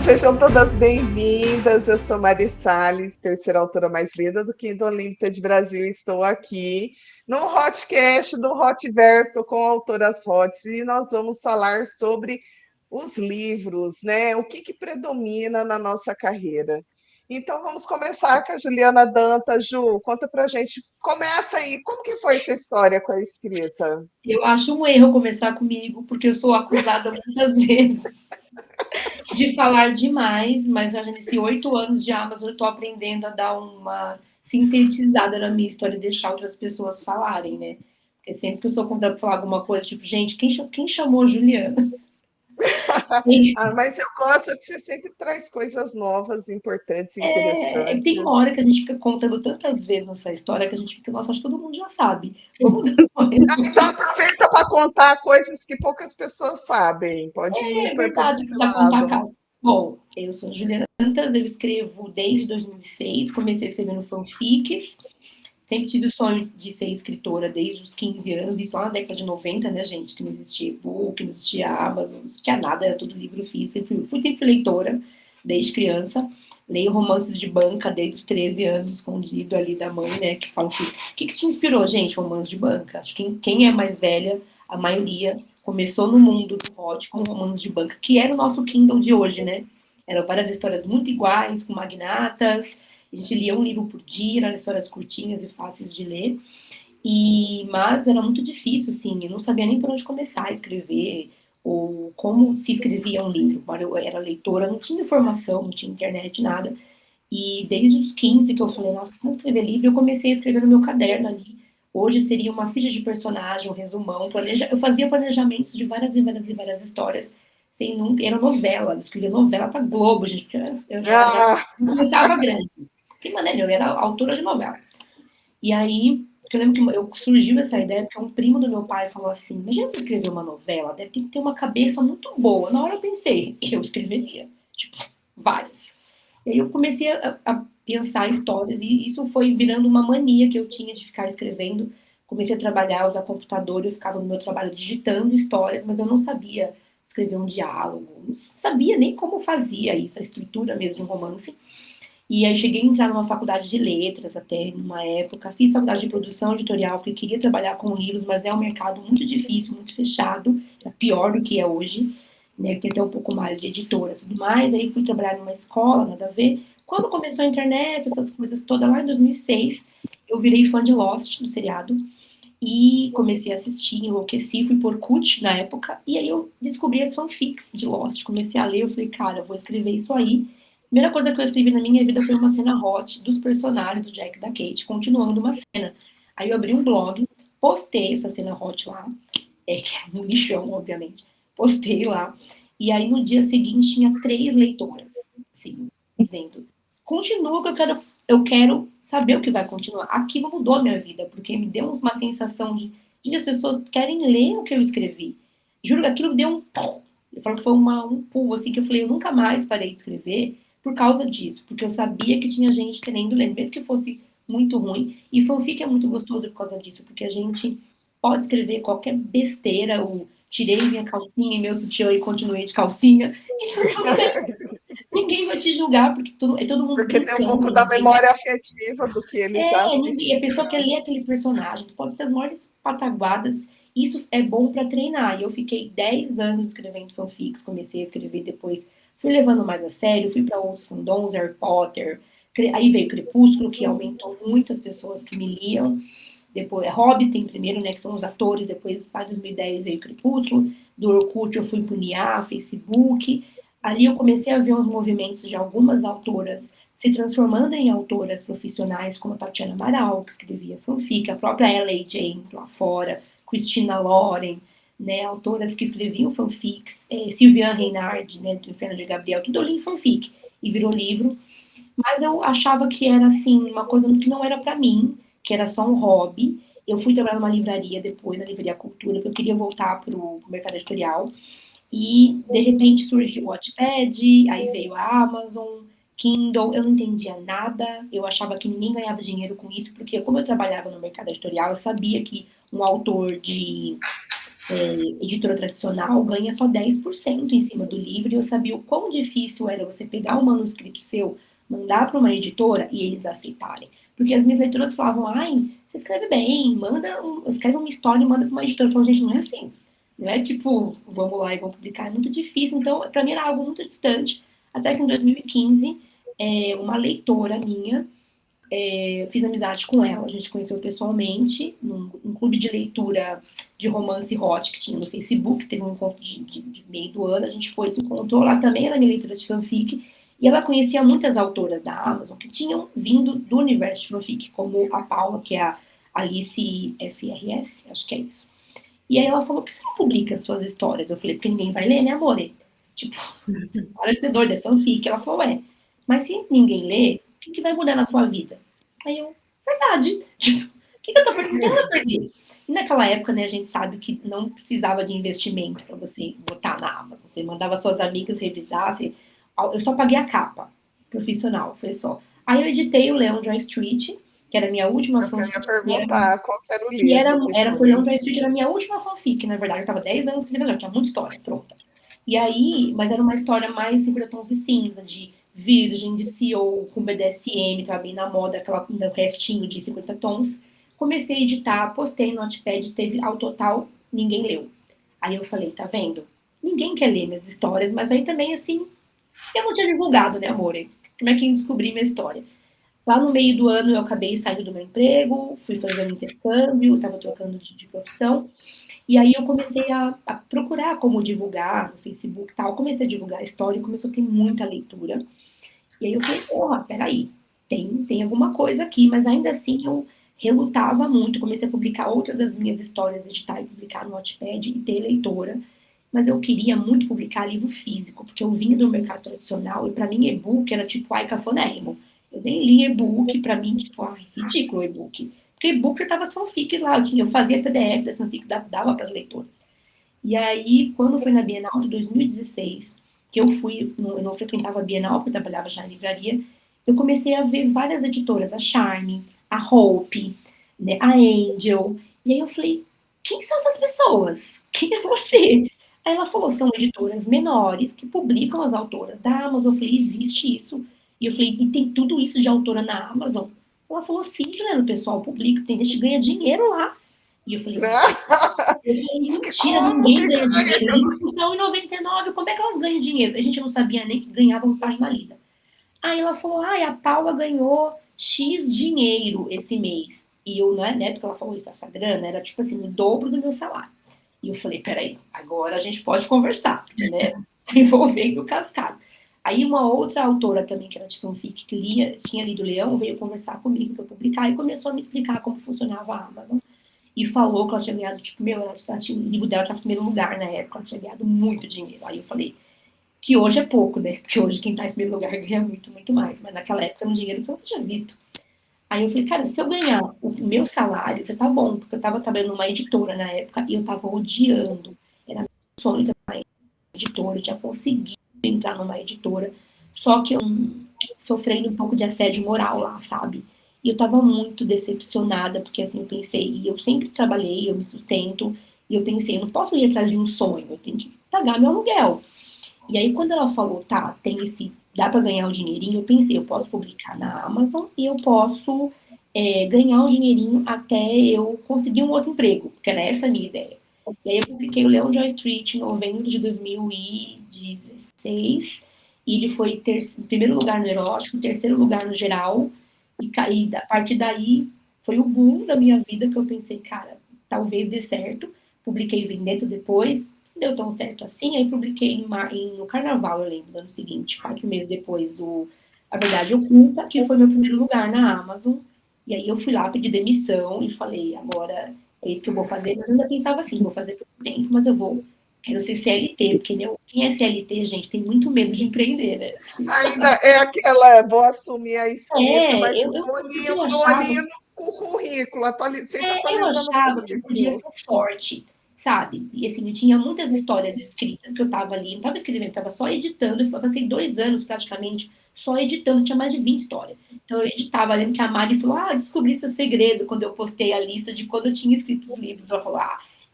Sejam todas bem-vindas. Eu sou Mari Salles, terceira autora mais lida do Kindle Unlimited Brasil. Estou aqui no Hotcast do Hotverso com autoras Hots e nós vamos falar sobre os livros, né? O que predomina na nossa carreira. Então vamos começar com a Juliana Dantas. Ju, conta pra gente. Começa aí, como que foi sua história com a escrita? Eu acho um erro começar comigo, porque eu sou acusada muitas vezes de falar demais, mas já nesses 8 anos de Amazon eu estou aprendendo a dar uma sintetizada na minha história e deixar outras pessoas falarem, né? Porque sempre que eu sou convidada para falar alguma coisa, tipo, gente, quem chamou a Juliana? Mas eu gosto que você sempre traz coisas novas, importantes, Tem interessantes. uma hora que a gente fica contando tantas vezes nossa história que a gente fica, nossa, acho que todo mundo já sabe. Vamos dar uma Então aproveita para contar coisas que poucas pessoas sabem. Pode ir É por verdade, esse precisa contar a lado. casa. Bom, eu sou Juliana Dantas, eu escrevo desde 2006, comecei escrevendo fanfics, sempre tive o sonho de ser escritora desde os 15 anos, isso lá na década de 90, né, gente, que não existia e-book, não existia Amazon, não existia nada, era tudo livro físico, fui sempre leitora desde criança, leio romances de banca desde os 13 anos, escondido ali da mãe, né, que falam que... O que te inspirou, gente, romance de banca? Acho que quem é mais velha, a maioria começou no mundo do hot com romances de banca, que era o nosso Kindle de hoje, né? Eram várias histórias muito iguais, com magnatas, a gente lia um livro por dia, eram histórias curtinhas e fáceis de ler, mas era muito difícil, assim, eu não sabia nem por onde começar a escrever, ou como se escrevia um livro. Eu era leitora, não tinha informação, não tinha internet, nada. E desde os 15 que eu falei, nossa, como escrever livro, eu comecei a escrever no meu caderno ali. Hoje seria uma ficha de personagem, um resumão, eu fazia planejamentos de várias e várias e várias histórias, sem nunca, era novela, eu escrevia novela para Globo, gente, porque eu já Ah, começava grande. Que maneira, eu era autora de novela. E aí, eu lembro que surgiu essa ideia, porque um primo do meu pai falou assim, imagina você escrever uma novela, deve ter uma cabeça muito boa. Na hora eu pensei, eu escreveria, tipo, várias. E aí eu comecei a pensar histórias, e isso foi virando uma mania que eu tinha de ficar escrevendo. Comecei a trabalhar, usar computador, eu ficava no meu trabalho digitando histórias, mas eu não sabia escrever um diálogo, não sabia nem como fazia isso, a estrutura mesmo de um romance. E aí cheguei a entrar numa faculdade de letras até, numa época. Fiz faculdade de produção editorial, porque queria trabalhar com livros, mas é um mercado muito difícil, muito fechado, é pior do que é hoje, né? Tem até um pouco mais de editoras e tudo mais. Aí fui trabalhar numa escola, nada a ver. Quando começou a internet, essas coisas todas, lá em 2006, eu virei fã de Lost, do seriado, e comecei a assistir, enlouqueci, fui por Orkut na época, e aí eu descobri as fanfics de Lost, comecei a ler, eu falei, cara, eu vou escrever isso aí. A primeira coisa que eu escrevi na minha vida foi uma cena hot dos personagens do Jack e da Kate, continuando uma cena. Aí eu abri um blog, postei essa cena hot lá, que é um lixão, obviamente, postei lá, e aí no dia seguinte tinha 3 leitoras, assim, dizendo, continua que eu quero saber o que vai continuar. Aquilo mudou a minha vida, porque me deu uma sensação de, gente, as pessoas querem ler o que eu escrevi. Juro que aquilo deu um... Eu falo que foi um pulo, assim, que eu falei, eu nunca mais parei de escrever por causa disso, porque eu sabia que tinha gente querendo ler, mesmo que fosse muito ruim. E fanfic é muito gostoso por causa disso, porque a gente pode escrever qualquer besteira, ou tirei minha calcinha e meu sutiã e continuei de calcinha, e tá tudo bem. Ninguém vai te julgar, porque é todo mundo porque tem um pouco brincando, da ninguém... memória afetiva do que ele já Ninguém, a pessoa quer assistiu. ler aquele personagem, pode ser as maiores pataguadas, isso é bom para treinar. E eu fiquei 10 anos escrevendo fanfics, comecei a escrever depois, fui levando mais a sério, fui para outros fandoms, Harry Potter, aí veio Crepúsculo, que aumentou muito as pessoas que me liam, depois Hobbes tem primeiro, né, que são os atores, depois lá em 2010 veio Crepúsculo, do Orkut eu fui pro Nia, Facebook, ali eu comecei a ver os movimentos de algumas autoras se transformando em autoras profissionais, como a Tatiana Amaral, que escrevia fanfic, a própria L.A. James lá fora, Christina Loren, né, autoras que escreviam fanfics, Sylviane Reinhard, né, do Inferno de Gabriel, tudo eu li em fanfic, e virou livro, mas eu achava que era, assim, uma coisa que não era para mim, que era só um hobby. Eu fui trabalhar numa livraria depois, na Livraria Cultura, porque eu queria voltar para o mercado editorial. E, de repente, surgiu o Wattpad, aí veio a Amazon, Kindle, eu não entendia nada, eu achava que ninguém ganhava dinheiro com isso, porque como eu trabalhava no mercado editorial, eu sabia que um autor de editora tradicional ganha só 10% em cima do livro, e eu sabia o quão difícil era você pegar um manuscrito seu, mandar para uma editora e eles aceitarem. Porque as minhas leitoras falavam, ai, você escreve bem, escreve uma história e manda para uma editora. Eu falo, gente, não é assim. Não é tipo, vamos lá e vamos publicar, é muito difícil. Então, para mim era algo muito distante. Até que em 2015, uma leitora minha, eu fiz amizade com ela, a gente se conheceu pessoalmente, num clube de leitura de romance hot que tinha no Facebook, teve um encontro de meio do ano, a gente foi, se encontrou lá também, ela é minha leitura de fanfic, e ela conhecia muitas autoras da Amazon que tinham vindo do universo de fanfic, como a Paula, que é a Alice FRS, acho que é isso. E aí ela falou, por que você não publica suas histórias? Eu falei, porque ninguém vai ler, né, amor? Tipo, para de ser doida, é fanfic. Ela falou, mas se ninguém lê, o que vai mudar na sua vida? Aí eu, verdade. Tipo, o que eu tô perguntando a perder? E naquela época, né, a gente sabe que não precisava de investimento para você botar na Amazon. Você mandava suas amigas revisar. Eu só paguei a capa profissional, foi só. Aí eu editei o Leão Joy Street, que era a minha última Eu ia fanfic. perguntar qual era o Que livro foi Leão depois. Joy Street, era a minha última fanfic, na verdade. Eu tava 10 anos escrevendo, eu tinha muita história pronta. E aí, mas era uma história mais sempre tons de cinza, de virgem, de CEO, com BDSM, tava bem na moda, aquela restinho de 50 tons. Comecei a editar, postei no Notepad, teve ao total, ninguém leu. Aí eu falei, tá vendo? Ninguém quer ler minhas histórias, mas aí também, assim, eu não tinha divulgado, né, amor? Como é que eu descobri minha história? Lá no meio do ano eu acabei saindo do meu emprego, fui fazer um intercâmbio, estava trocando de profissão. E aí eu comecei a procurar como divulgar no Facebook e tal. Comecei a divulgar a história e começou a ter muita leitura. E aí eu falei, porra, peraí, tem alguma coisa aqui, mas ainda assim eu relutava muito. Comecei a publicar outras das minhas histórias, editar e publicar no Notepad e ter leitora. Mas eu queria muito publicar livro físico, porque eu vinha do mercado tradicional e para mim e-book era tipo, ai, cafonérrimo. Eu nem li e-book, para mim, tipo, ai, ridículo e-book. Porque e-book eu tava as fanfics lá, eu fazia PDF das fanfics, dava para as leitoras. E aí, quando foi na Bienal de 2016, que eu fui, eu não frequentava a Bienal, porque eu trabalhava já em livraria, eu comecei a ver várias editoras, a Charme, a Hope, né, a Angel, e aí eu falei, quem são essas pessoas? Quem é você? Aí ela falou, são editoras menores que publicam as autoras da Amazon. Eu falei, existe isso? E eu falei, e tem tudo isso de autora na Amazon? Ela falou, sim, Juliana, o pessoal publica, tem gente que ganha dinheiro lá. E eu falei, mentira. Eu falei, mentira, Como ninguém que ganha dinheiro. O ganha? livro custa R$1,99, como é que elas ganham dinheiro? A gente não sabia nem que ganhava uma página lida. Aí ela falou, a Paula ganhou X dinheiro esse mês. E eu, né, porque ela falou isso, essa grana era tipo assim, o dobro do meu salário. E eu falei, peraí, agora a gente pode conversar, porque, né, tá envolvendo cascado. Aí uma outra autora também, que era de fanfic, que tinha lido Leão, veio conversar comigo para publicar e começou a me explicar como funcionava a Amazon e falou que ela tinha ganhado, tipo, o livro dela estava em primeiro lugar na época, ela tinha ganhado muito dinheiro. Aí eu falei que hoje é pouco, né? Porque hoje quem está em primeiro lugar ganha muito, muito mais. Mas naquela época era um dinheiro que eu não tinha visto. Aí eu falei, cara, se eu ganhar o meu salário, já tá bom, porque eu estava trabalhando numa editora na época e eu estava odiando. Era meu sonho trabalhar em editora, eu tinha conseguido entrar numa editora, só que eu sofrendo um pouco de assédio moral lá, sabe? E eu tava muito decepcionada, porque assim, eu pensei, e eu sempre trabalhei, eu me sustento, e eu pensei, eu não posso ir atrás de um sonho, eu tenho que pagar meu aluguel. E aí, quando ela falou, tá, tem dá para ganhar o dinheirinho, eu pensei, eu posso publicar na Amazon e eu posso ganhar o dinheirinho até eu conseguir um outro emprego, porque era essa a minha ideia. E aí eu publiquei o Leon Joy Street em novembro de 2016, e ele foi em primeiro lugar no erótico, em terceiro lugar no geral, e a partir daí foi o boom da minha vida que eu pensei, cara, talvez dê certo. Publiquei Vendetta depois, não deu tão certo assim, aí publiquei no Carnaval, eu lembro, no ano seguinte, 4 meses depois, A Verdade Oculta, que foi meu primeiro lugar na Amazon, e aí eu fui lá pedir demissão e falei, agora é isso que eu vou fazer, mas eu ainda pensava assim, vou fazer por tempo, mas quero ser CLT, porque quem é CLT, gente, tem muito medo de empreender, né? Ainda é aquela, vou assumir a escrita, mas Porque eu no achava olhinho no currículo, sempre eu atualizando o achava que eu podia currículo. ser forte, sabe? E assim, eu tinha muitas histórias escritas que eu tava ali, não tava escrevendo, eu tava só editando. Eu passei 2 anos praticamente só editando, tinha mais de 20 histórias. Então eu editava, lembro que a Mari falou: descobri seu segredo quando eu postei a lista de quando eu tinha escrito os livros. Ela falou: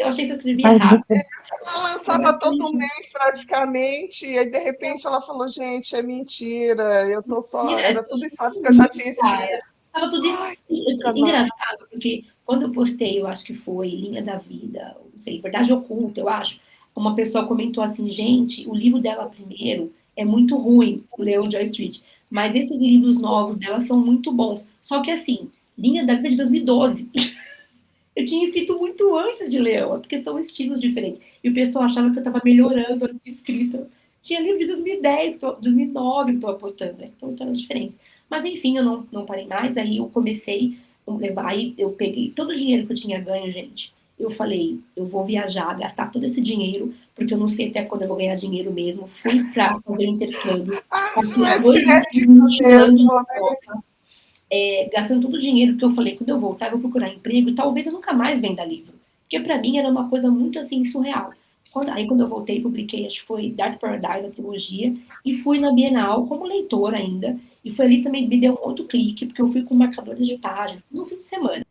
Eu achei que eu escrevi errado. Ela lançava todo mês praticamente, e aí de repente ela falou, gente, é mentira, eu tô só. Era tudo isso que eu já tinha escrito. Tava tudo Ai, engraçado, porque quando eu postei, eu acho que foi Linha da Vida, não sei, Verdade Oculta, eu acho, uma pessoa comentou assim, gente, o livro dela primeiro é muito ruim, leu Joy Street, mas esses livros novos dela são muito bons. Só que assim, Linha da Vida é de 2012. Eu tinha escrito muito antes de Leão, porque são estilos diferentes. E o pessoal achava que eu estava melhorando a escrita. Tinha livro de 2010, 2009 que eu estou apostando, né? Então, histórias diferentes. Mas, enfim, eu não parei mais. Aí eu comecei a levar, aí eu peguei todo o dinheiro que eu tinha ganho, gente. Eu falei, eu vou viajar, gastar todo esse dinheiro, porque eu não sei até quando eu vou ganhar dinheiro mesmo. Fui para fazer o intercâmbio. acho Passei 2 meses ético mochilando mesmo, na né? Europa, gastando todo o dinheiro que eu falei, quando eu voltar, eu vou procurar emprego, talvez eu nunca mais venda livro. Porque para mim era uma coisa muito assim, surreal. Quando eu voltei, publiquei, acho que foi Dark Paradise, a trilogia, e fui na Bienal como leitora ainda. E foi ali também me deu um outro clique, porque eu fui com marcadores de página no fim de semana.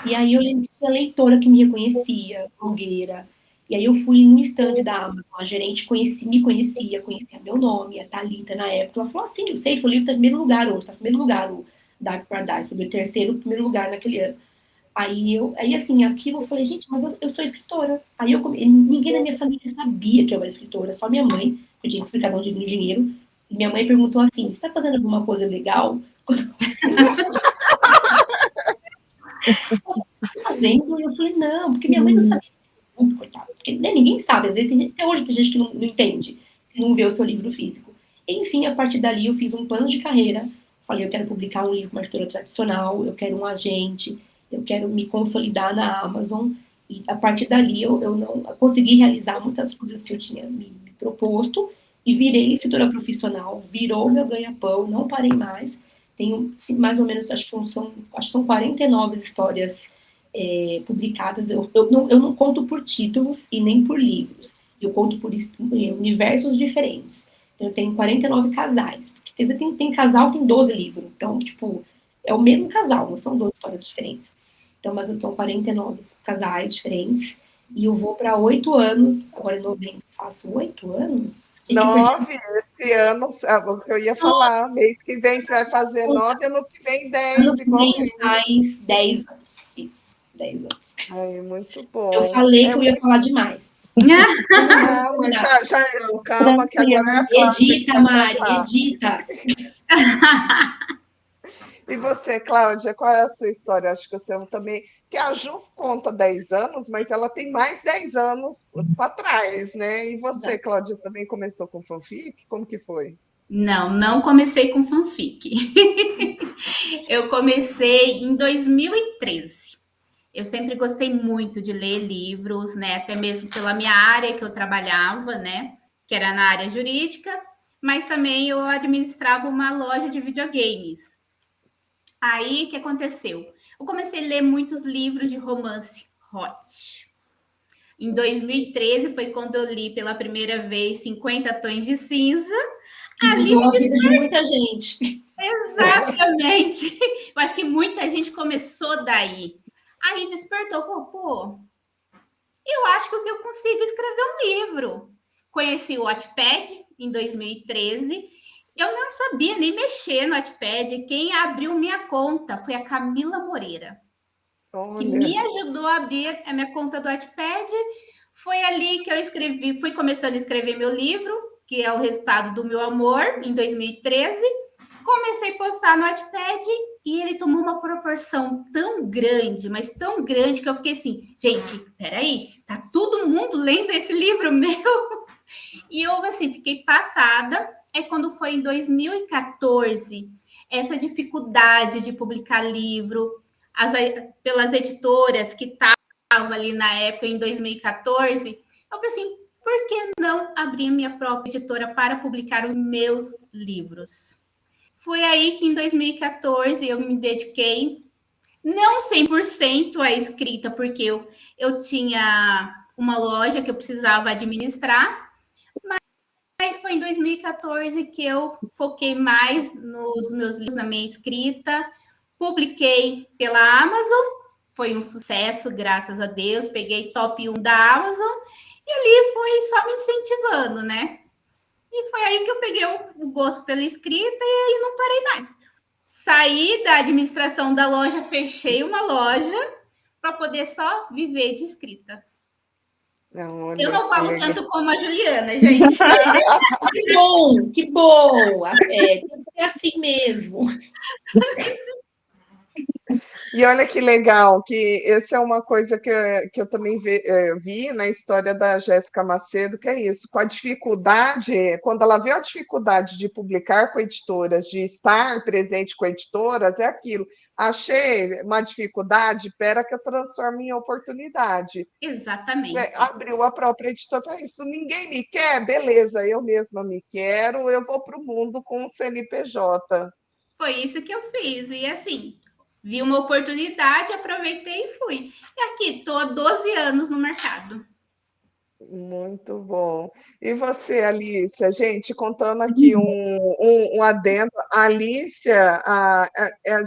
E aí eu lembro que tinha leitora que me reconhecia, blogueira. E aí eu fui no stand da Amazon, a gerente me conhecia meu nome, a Thalita na época. Ela falou assim, eu sei, foi o livro está em primeiro lugar hoje, está em primeiro lugar o Dark Paradise, foi meu terceiro primeiro lugar naquele ano. Aí assim, aquilo eu falei, gente, mas eu sou escritora. Ninguém da minha família sabia que eu era escritora, só minha mãe, que eu tinha que explicar de onde vinha o dinheiro. E minha mãe perguntou assim, você está fazendo alguma coisa legal? Fazendo, e eu falei, não, porque minha mãe não sabia. Coitada, porque né, ninguém sabe, às vezes até hoje tem gente que não entende, se não vê o seu livro físico. Enfim, a partir dali eu fiz um plano de carreira, falei, eu quero publicar um livro com uma editora tradicional, eu quero um agente, eu quero me consolidar na Amazon, e a partir dali eu não eu consegui realizar muitas coisas que eu tinha me proposto, e virei escritora profissional, virou meu ganha-pão, não parei mais, tenho mais ou menos, acho que são 49 histórias publicadas. Eu não conto por títulos e nem por livros. Eu conto por universos diferentes. Então, eu tenho 49 casais. Porque quer dizer, tem casal, tem 12 livros. Então, tipo, é o mesmo casal, não são 12 histórias diferentes. Então, mas são 49 casais diferentes. E eu vou para 8 anos, agora em novembro faço 8 anos. Gente, eu perdi 9, esse ano, o que eu ia falar, mês que vem você vai fazer 9, ano que vem 10, ano que igual vem eu. faz 10 anos. Isso, 10 anos. Ai, muito Eu bom. falei que eu ia falar demais. Não, mas já calma, que agora é a Cláudia que Edita, vai Mari, contar. edita. E você, Cláudia, qual é a sua história? Acho que você também. Que a Ju conta 10 anos, mas ela tem mais 10 anos para trás, né? E você, Cláudia, também começou com fanfic? Como que foi? Não, não comecei com fanfic. Eu comecei em 2013. Eu sempre gostei muito de ler livros, né? Até mesmo pela minha área que eu trabalhava, né? Que era na área jurídica, mas também eu administrava uma loja de videogames. Aí, o que aconteceu? Eu comecei a ler muitos livros de romance hot. Em 2013 foi quando eu li pela primeira vez 50 Tons de Cinza. Que Ali mudou a vida de muita gente. Exatamente. Eu acho que muita gente começou daí. Aí despertou, falou, pô, eu acho que eu consigo escrever um livro. Conheci o Wattpad em 2013. Eu não sabia nem mexer no Wattpad. Quem abriu minha conta foi a Camila Moreira, que me Olha, ajudou a abrir a minha conta do Wattpad. Foi ali que eu escrevi, fui começando a escrever meu livro, que é o resultado do meu amor, em 2013. Comecei a postar no Wattpad e ele tomou uma proporção tão grande, mas tão grande, que eu fiquei assim, gente, peraí, tá todo mundo lendo esse livro meu? E eu, assim, fiquei passada. É quando foi em 2014, essa dificuldade de publicar livro, pelas editoras que estavam ali na época, em 2014, eu falei assim, por que não abrir minha própria editora para publicar os meus livros? Foi aí que em 2014 eu me dediquei, não 100% à escrita, porque eu tinha uma loja que eu precisava administrar, mas foi em 2014 que eu foquei mais nos meus livros, na minha escrita, publiquei pela Amazon Foi um sucesso, graças a Deus. Peguei top 1 da Amazon e ali foi só me incentivando, né? E foi aí que eu peguei o gosto pela escrita e aí não parei mais. Saí da administração da loja, fechei uma loja para poder só viver de escrita. Não, Eu olha não que falo legal. tanto como a Juliana, gente. Que bom, que bom. Tem que ser assim mesmo. E olha que legal, que essa é uma coisa que eu também vi na história da Jéssica Macedo, que é isso, com a dificuldade, quando ela viu a dificuldade de publicar com editoras, de estar presente com editoras, é aquilo. Achei uma dificuldade, espera que eu transforme em oportunidade. Exatamente. Abriu a própria editora para isso. Ninguém me quer? Beleza, eu mesma me quero, eu vou para o mundo com o CNPJ. Foi isso que eu fiz. E assim, vi uma oportunidade, aproveitei e fui. E aqui, estou há 12 anos no mercado. Muito bom. E você, Alicia? Gente, contando aqui um adendo. A Alicia,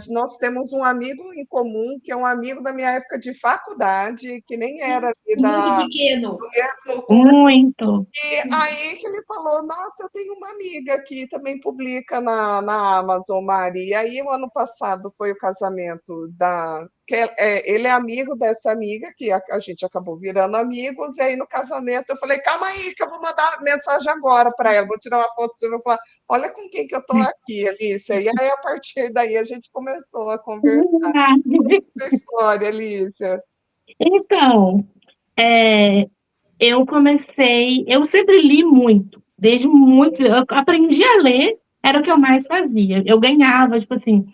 nós temos um amigo em comum, que é um amigo da minha época de faculdade, que nem era ali O mundo pequeno. do mesmo curso. Muito. E aí que ele falou, nossa, eu tenho uma amiga que também publica na Amazon, Mari. E aí, o ano passado foi o casamento ele é amigo dessa amiga, que a gente acabou virando amigos, e aí no casamento eu falei, calma aí, que eu vou mandar mensagem agora para ela, vou tirar uma foto e vou falar, olha com quem que eu estou aqui, Alicia. E aí, a partir daí, a gente começou a conversar. Essa história, Alicia. Então, eu sempre li muito, desde muito, eu aprendi a ler, era o que eu mais fazia. Eu ganhava, tipo assim,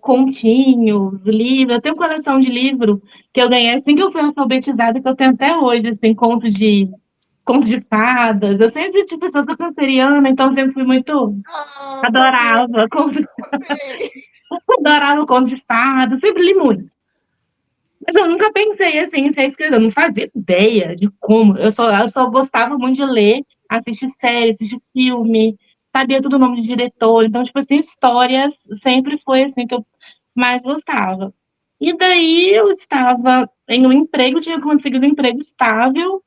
continhos, livros, eu tenho coleção de livro que eu ganhei assim que eu fui alfabetizada, que eu tenho até hoje, assim, contos de fadas. Eu sempre, tipo, eu sou canceriana, então sempre fui muito, Ah, também, adorava, também. adorava contos de fadas, sempre li muito. Mas eu nunca pensei assim em ser escritora, eu não fazia ideia de como. Eu só gostava muito de ler, assistir série, assistir filme, sabia todo o nome de diretor. Então, tipo assim, histórias sempre foi assim que eu mais gostava. E daí eu estava em um emprego, tinha conseguido um emprego estável,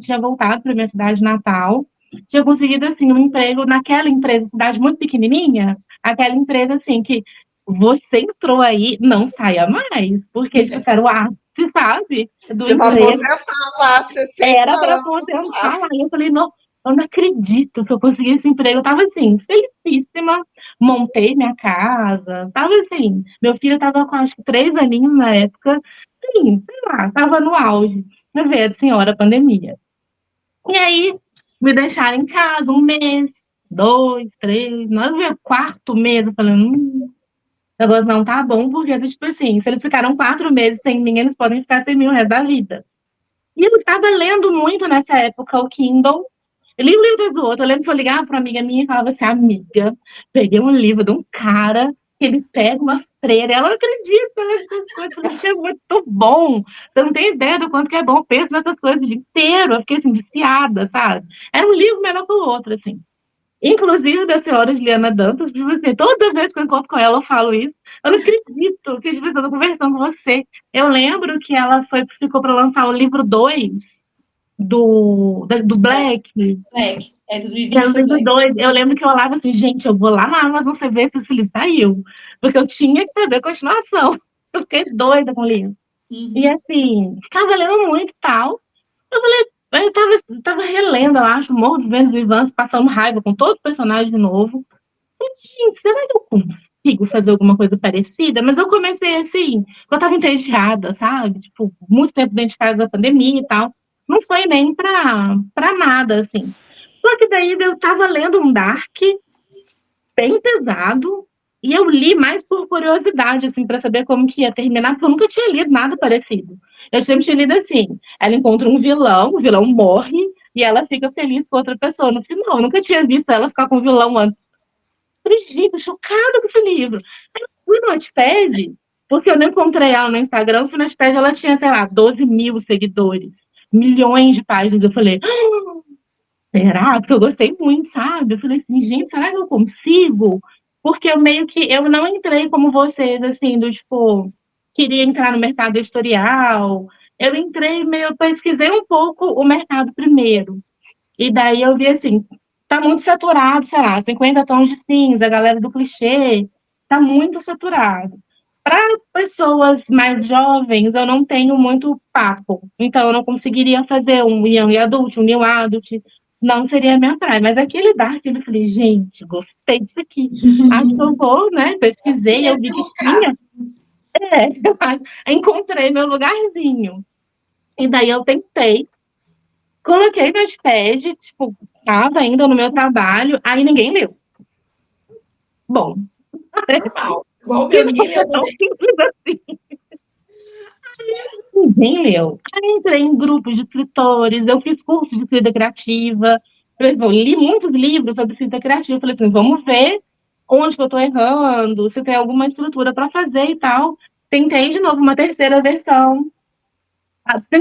tinha voltado para minha cidade natal, tinha conseguido assim um emprego naquela empresa, cidade muito pequenininha, aquela empresa assim que você entrou aí, não saia mais, porque eles ficaram ápice, sabe, do Você vai emprego, aposentar lá, 60 era para anos. aposentar lá. E eu falei, não, eu não acredito que eu consegui esse emprego. Eu tava assim, felicíssima, montei minha casa, tava assim, meu filho tava com acho que 3 aninhos na época, sim, sei lá, tava no auge. Mas veio a senhora pandemia. E aí, me deixaram em casa 1 mês, 2, 3, nós veio o quarto mês, eu falei, o negócio não tá bom, porque, tipo assim, se eles ficaram 4 meses sem mim, eles podem ficar sem mim o resto da vida. E eu estava lendo muito nessa época o Kindle. Eu li um livro do outro. Eu lembro que eu ligava para uma amiga minha e falava assim, amiga, peguei um livro de um cara que ele pega uma freira. Ela não acredita nessas coisas. Eu falei, gente, é muito bom. Você não tem ideia do quanto que é bom. Eu penso nessas coisas o dia inteiro. Eu fiquei assim, viciada, sabe? Era um livro melhor que o outro, assim. Inclusive da senhora Juliana Dantas, tipo assim, toda vez que eu encontro com ela, eu falo isso. Eu não acredito que, tipo, eu tô conversando com você. Eu lembro que ela ficou para lançar o livro 2 do Black, Black. que era 2020 o foi livro Black. 2. Eu lembro que eu olhava assim, gente, eu vou lá na Amazon ver se esse livro saiu. Porque eu tinha que saber a continuação. Eu fiquei doida com o livro. E assim, ficava lendo muito e tal. Eu falei, eu tava relendo, eu acho, Morro dos Ventos Vivants, passando raiva com todos os personagens de novo. Eu, gente, será que eu consigo fazer alguma coisa parecida? Mas eu comecei assim, eu tava entediada, sabe? Tipo, muito tempo dentro de casa da pandemia e tal. Não foi nem pra nada, assim. Só que daí eu tava lendo um Dark bem pesado, e eu li mais por curiosidade, assim, para saber como que ia terminar, porque eu nunca tinha lido nada parecido. Eu sempre tinha lido assim, ela encontra um vilão, o vilão morre, e ela fica feliz com outra pessoa. No final, eu nunca tinha visto ela ficar com o vilão antes. Falei, gente, chocada com esse livro. Aí eu fui no Wattpad, porque eu não encontrei ela no Instagram, fui no Wattpad, ela tinha, sei lá, 12 mil seguidores, milhões de páginas. Eu falei, será? Porque eu gostei muito, sabe? Eu falei assim, gente, será que eu consigo? Porque eu meio que, eu não entrei como vocês, assim, do tipo, queria entrar no mercado editorial. Eu pesquisei um pouco o mercado primeiro. E daí eu vi assim, tá muito saturado, sei lá, 50 tons de cinza, a galera do clichê, tá muito saturado. Para pessoas mais jovens, eu não tenho muito papo. Então, eu não conseguiria fazer um young adult, um new adult, não seria a minha praia. Mas aquele dark, eu falei, gente, gostei disso aqui. Acho que eu vou, né? Pesquisei, eu vi que tinha. Eu encontrei meu lugarzinho. E daí eu tentei, coloquei no iPad, tipo, tava ainda no meu trabalho, aí ninguém leu. Bom, Normal. Igual o meu, ninguém leu tão também. simples assim. Ninguém leu. Aí entrei em grupos de escritores, eu fiz curso de escrita criativa. Por exemplo, eu li muitos livros sobre escrita criativa. Falei assim, vamos ver onde que eu tô errando, se tem alguma estrutura para fazer e tal. Tentei de novo uma terceira versão.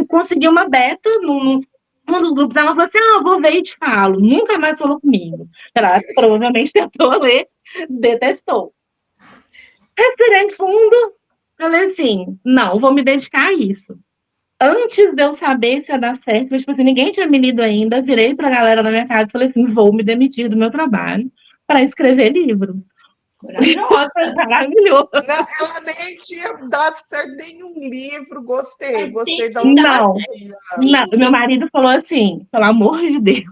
Consegui uma beta num dos grupos. Ela falou assim: ah, eu vou ver e te falo. Nunca mais falou comigo. Ela provavelmente tentou ler, detestou. Respirei fundo, falei assim: não, vou me dedicar a isso. Antes de eu saber se ia dar certo, tipo assim, ninguém tinha me lido ainda, virei pra galera da minha casa e falei assim: vou me demitir do meu trabalho para escrever livro. Foi Corajosa. maravilhoso. Não, ela nem tinha dado certo nenhum livro. Gostei, Mas tem gostei da que dar Não, ousadia. não. Meu marido falou assim: pelo amor de Deus,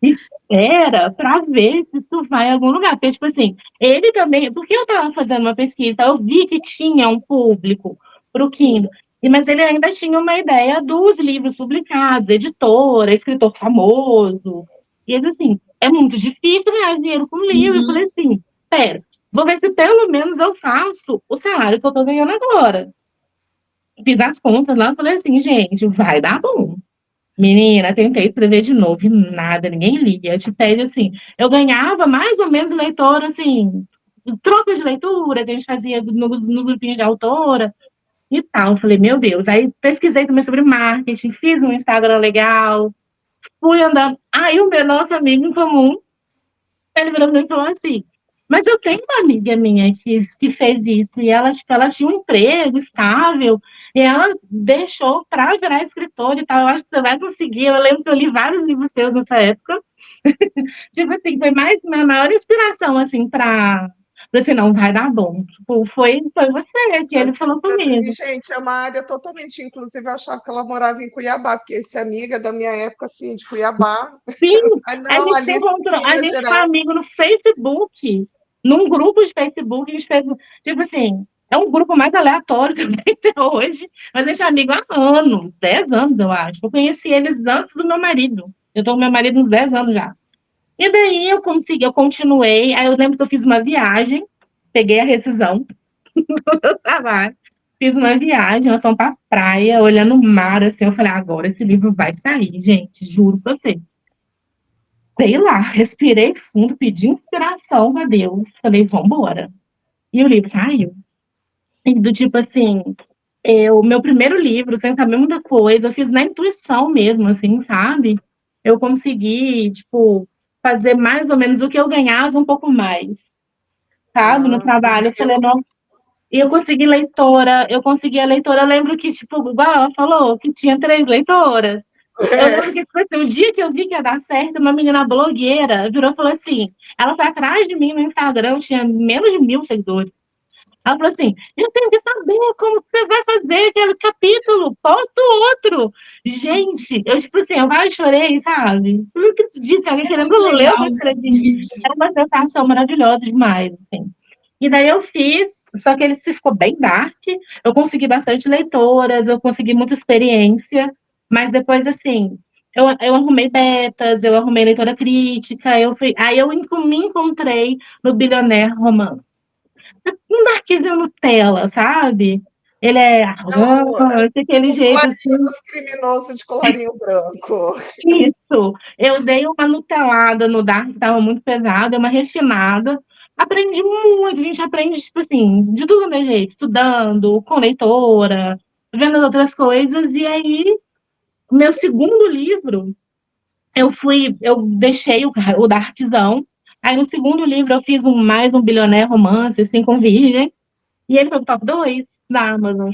espera para ver se tu vai em algum lugar. Porque, tipo assim, ele também. Porque eu estava fazendo uma pesquisa, eu vi que tinha um público para o sim. Kindle. Mas ele ainda tinha uma ideia dos livros publicados, editora, escritor famoso. E ele, assim, é muito difícil ganhar dinheiro com livro. Eu falei Uhum. assim: pera, vou ver se pelo menos eu faço o salário que eu estou ganhando agora. Fiz as contas lá, falei assim, gente, vai dar bom. Menina, tentei escrever de novo e nada, ninguém lia. Te pede assim, eu ganhava mais ou menos leitora, assim, troca de leitura que a gente fazia no grupinho de autora e tal. Falei, meu Deus. Aí pesquisei também sobre marketing, fiz um Instagram legal, fui andando. Aí o meu nosso amigo em comum, ele virou e falou assim, mas eu tenho uma amiga minha que fez isso, e ela, tipo, ela tinha um emprego estável, e ela deixou para virar escritora e tal. Eu acho que você vai conseguir. Eu lembro que eu li vários livros seus nessa época. Tipo assim, foi mais minha maior inspiração, assim, pra assim, não, vai dar bom. Tipo, foi você que ele falou E, comigo. gente, é uma área totalmente. Inclusive, eu achava que ela morava em Cuiabá, porque esse amiga da minha época, assim, de Cuiabá. Sim, Ah, a não, gente se ali em encontrou, a Minas gente foi Gerais. amigo no Facebook, num grupo de Facebook, a gente fez, tipo assim, é um grupo mais aleatório que eu tenho até hoje, mas a gente é amigo há anos, 10 anos, eu acho. Eu conheci eles antes do meu marido. Eu tô com meu marido uns 10 anos já. E daí eu continuei, aí eu lembro que eu fiz uma viagem, peguei a rescisão do trabalho, fiz uma viagem, nós fomos pra praia, olhando o mar, assim, eu falei, agora esse livro vai sair, gente, juro pra você. Sei lá, respirei fundo, pedi inspiração a Deus. Falei, vambora. E o livro saiu. E do tipo assim, meu primeiro livro, sem saber muita coisa, eu fiz na intuição mesmo, assim, sabe? Eu consegui, tipo, fazer mais ou menos o que eu ganhava um pouco mais, sabe? No Ah, trabalho. Eu falei, não. E eu consegui a leitora. Eu lembro que, tipo, igual ela falou, que tinha 3 leitoras. Eu lembro que, tipo assim, o dia que eu vi que ia dar certo, uma menina blogueira virou e falou assim, ela foi atrás de mim no Instagram, tinha menos de 1.000 seguidores. Ela falou assim, eu tenho que saber como você vai fazer aquele capítulo, posta o outro. Gente, eu, tipo assim, eu quase chorei, sabe? Eu não acredito, alguém querendo Muito ler o que legal, eu né? escrevi. Dividir. Era uma sensação maravilhosa demais, assim. E daí eu fiz, só que ele ficou bem dark. Eu consegui bastante leitoras, eu consegui muita experiência, mas depois, assim, eu arrumei betas, eu arrumei leitora crítica, aí eu me encontrei no Bilionaire Romance. Um darkzinho Nutella, sabe? Ele é não, arrogante, aquele o jeito assim. Clarice criminoso de colarinho branco. Isso. Eu dei uma nutelada no Dark, que estava muito pesado, uma refinada. Aprendi muito, a gente aprende, tipo assim, de tudo meu jeito, estudando, com leitora, vendo as outras coisas. E aí, meu segundo livro, eu deixei o Darkzão. Aí no segundo livro eu fiz mais um bilionaire romance, assim, com virgem. E ele foi pro top 2 da Amazon.